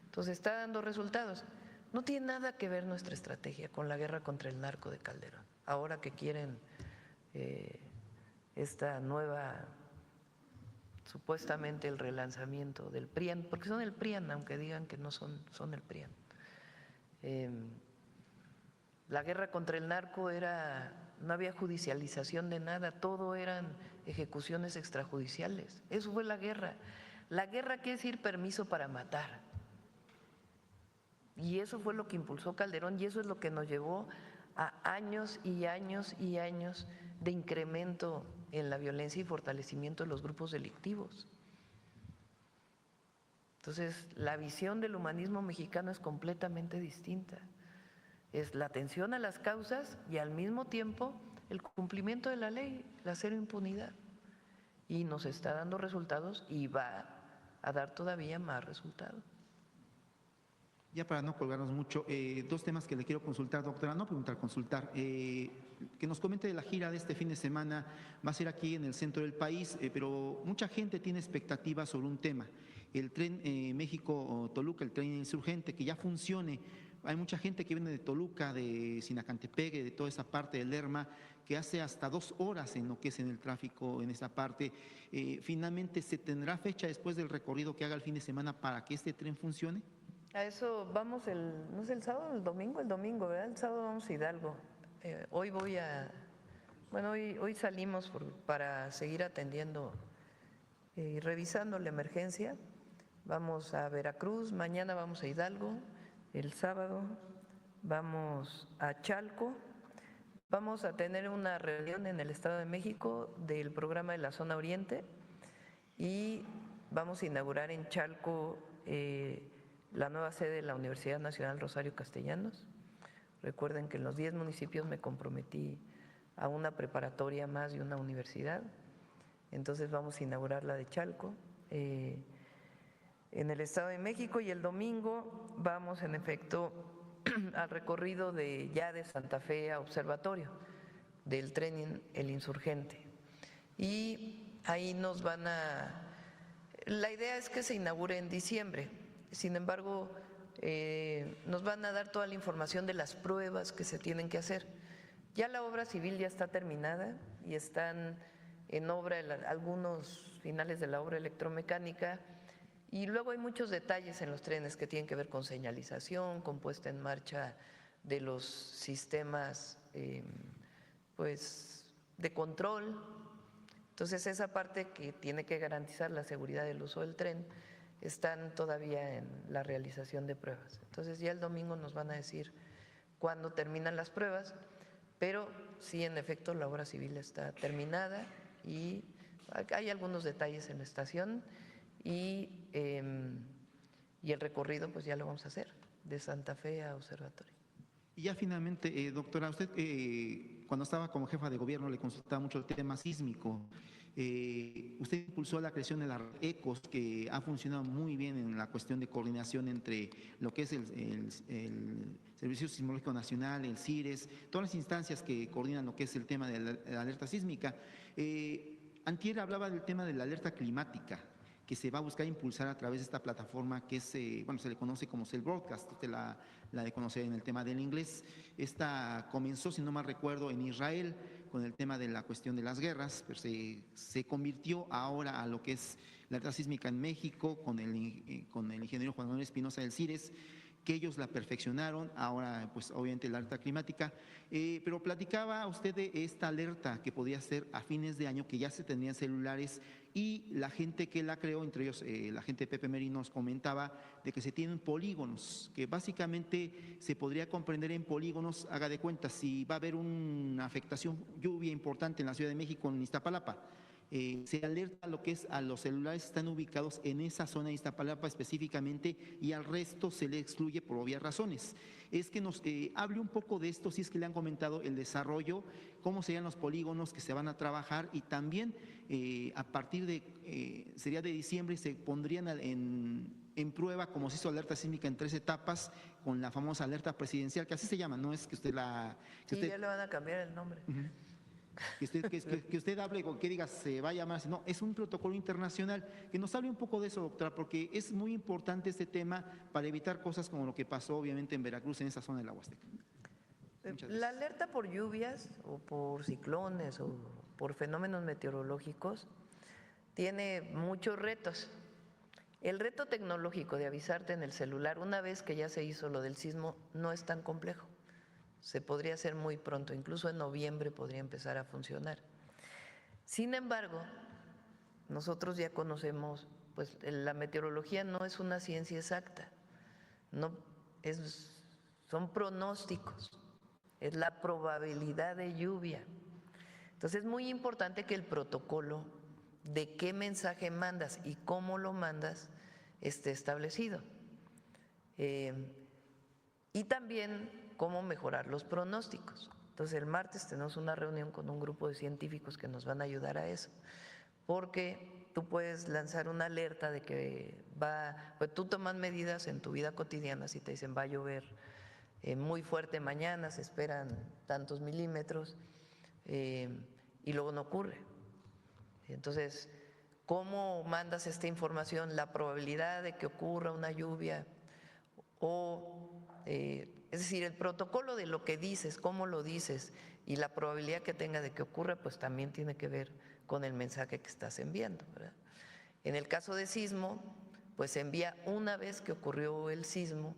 Entonces está dando resultados. No tiene nada que ver nuestra estrategia con la guerra contra el narco de Calderón. Ahora que quieren esta nueva, supuestamente el relanzamiento del PRIAN, porque son el PRIAN, aunque digan que no son el PRIAN. La guerra contra el narco no había judicialización de nada, todo eran ejecuciones extrajudiciales. Eso fue la guerra. La guerra quiere decir permiso para matar. Y eso fue lo que impulsó Calderón y eso es lo que nos llevó a años y años y años de incremento en la violencia y fortalecimiento de los grupos delictivos. Entonces, la visión del humanismo mexicano es completamente distinta. Es la atención a las causas y al mismo tiempo el cumplimiento de la ley, la cero impunidad. Y nos está dando resultados y va a dar todavía más resultados. Ya para no colgarnos mucho, dos temas que le quiero consultar, doctora, no preguntar, consultar. Que nos comente de la gira de este fin de semana, va a ser aquí en el centro del país, pero mucha gente tiene expectativas sobre un tema. El tren México-Toluca, el tren insurgente, que ya funcione. Hay mucha gente que viene de Toluca, de Sinacantepeque, de toda esa parte del Lerma, que hace hasta 2 horas en lo que es en el tráfico en esa parte. Finalmente, ¿se tendrá fecha después del recorrido que haga el fin de semana para que este tren funcione? A eso vamos no sé, el sábado o el domingo, ¿verdad? El sábado vamos a Hidalgo. Hoy salimos para seguir atendiendo y revisando la emergencia. Vamos a Veracruz, mañana vamos a Hidalgo, el sábado vamos a Chalco. Vamos a tener una reunión en el Estado de México del programa de la Zona Oriente y vamos a inaugurar en Chalco la nueva sede de la Universidad Nacional Rosario Castellanos. Recuerden que en los 10 municipios me comprometí a una preparatoria más y una universidad. Entonces vamos a inaugurar la de Chalco en el Estado de México y el domingo vamos en efecto al recorrido de Santa Fe a Observatorio del tren El Insurgente. Y ahí la idea es que se inaugure en diciembre. Sin embargo, nos van a dar toda la información de las pruebas que se tienen que hacer. Ya la obra civil ya está terminada y están en obra algunos finales de la obra electromecánica y luego hay muchos detalles en los trenes que tienen que ver con señalización, con puesta en marcha de los sistemas de control. Entonces esa parte que tiene que garantizar la seguridad del uso del tren están todavía en la realización de pruebas. Entonces ya el domingo nos van a decir cuándo terminan las pruebas, pero sí, en efecto, la obra civil está terminada y hay algunos detalles en la estación y el recorrido pues ya lo vamos a hacer de Santa Fe a Observatorio. Y ya finalmente, doctora, usted cuando estaba como jefa de gobierno le consultaba mucho el tema sísmico. Usted impulsó la creación de la red ECOS, que ha funcionado muy bien en la cuestión de coordinación entre lo que es el Servicio Sismológico Nacional, el CIRES, todas las instancias que coordinan lo que es el tema de la alerta sísmica. Antier hablaba del tema de la alerta climática, que se va a buscar impulsar a través de esta plataforma que es, se le conoce como Cell Broadcast, usted la de conocer en el tema del inglés. Esta comenzó, si no mal recuerdo, en Israel con el tema de la cuestión de las guerras, pero se convirtió ahora a lo que es la alerta sísmica en México con el ingeniero Juan Manuel Espinosa del CIRES, que ellos la perfeccionaron, ahora pues obviamente la alerta climática, pero platicaba usted de esta alerta que podía ser a fines de año, que ya se tenían celulares y la gente que la creó, entre ellos la gente de Pepe Meri nos comentaba de que se tienen polígonos, que básicamente se podría comprender en polígonos, haga de cuenta, si va a haber una afectación, lluvia importante en la Ciudad de México, en Iztapalapa, se alerta lo que es a los celulares que están ubicados en esa zona de Iztapalapa específicamente y al resto se le excluye por obvias razones. Es que nos hable un poco de esto, si es que le han comentado el desarrollo, cómo serían los polígonos que se van a trabajar y también a partir de, sería de diciembre, se pondrían en prueba, como se hizo alerta sísmica en 3 etapas, con la famosa alerta presidencial, que así se llama, no es que usted la… Sí, ya le van a cambiar el nombre. Que usted hable con que diga se va a llamar, no, es un protocolo internacional. Que nos hable un poco de eso, doctora, porque es muy importante este tema para evitar cosas como lo que pasó obviamente en Veracruz, en esa zona de la Huasteca. La alerta por lluvias o por ciclones o por fenómenos meteorológicos tiene muchos retos. El reto tecnológico de avisarte en el celular, una vez que ya se hizo lo del sismo, no es tan complejo. Se podría hacer muy pronto, incluso en noviembre podría empezar a funcionar. Sin embargo, nosotros ya conocemos, pues la meteorología no es una ciencia exacta. No, son pronósticos, es la probabilidad de lluvia. Entonces es muy importante que el protocolo de qué mensaje mandas y cómo lo mandas esté establecido. Y también cómo mejorar los pronósticos. Entonces el martes tenemos una reunión con un grupo de científicos que nos van a ayudar a eso, porque tú puedes lanzar una alerta de que pues tú tomas medidas en tu vida cotidiana, si te dicen va a llover muy fuerte mañana, se esperan tantos milímetros, y luego no ocurre. Entonces, ¿cómo mandas esta información? La probabilidad de que ocurra una lluvia es decir, el protocolo de lo que dices, cómo lo dices y la probabilidad que tenga de que ocurra, pues también tiene que ver con el mensaje que estás enviando, ¿verdad? En el caso de sismo, pues se envía una vez que ocurrió el sismo,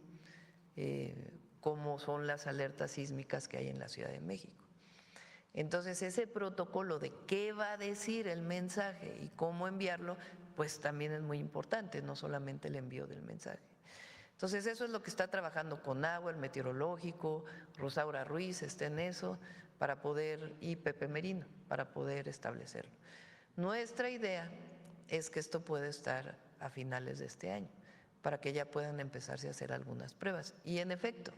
como son las alertas sísmicas que hay en la Ciudad de México. Entonces, ese protocolo de qué va a decir el mensaje y cómo enviarlo, pues también es muy importante, no solamente el envío del mensaje. Entonces, eso es lo que está trabajando Conagua, el meteorológico, Rosaura Ruiz está en eso, para poder, y Pepe Merino, para poder establecerlo. Nuestra idea es que esto pueda estar a finales de este año, para que ya puedan empezarse a hacer algunas pruebas. Y en efecto,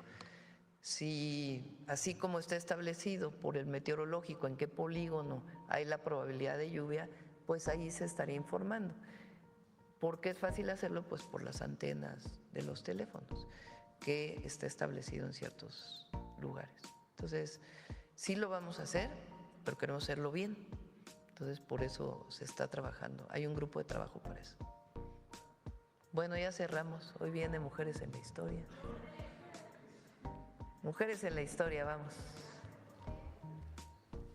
si así como está establecido por el meteorológico en qué polígono hay la probabilidad de lluvia, pues ahí se estaría informando. ¿Por qué es fácil hacerlo? Pues por las antenas de los teléfonos, que está establecido en ciertos lugares. Entonces, sí lo vamos a hacer, pero queremos hacerlo bien. Entonces, por eso se está trabajando. Hay un grupo de trabajo para eso. Bueno, ya cerramos. Hoy viene Mujeres en la Historia. Mujeres en la Historia, vamos.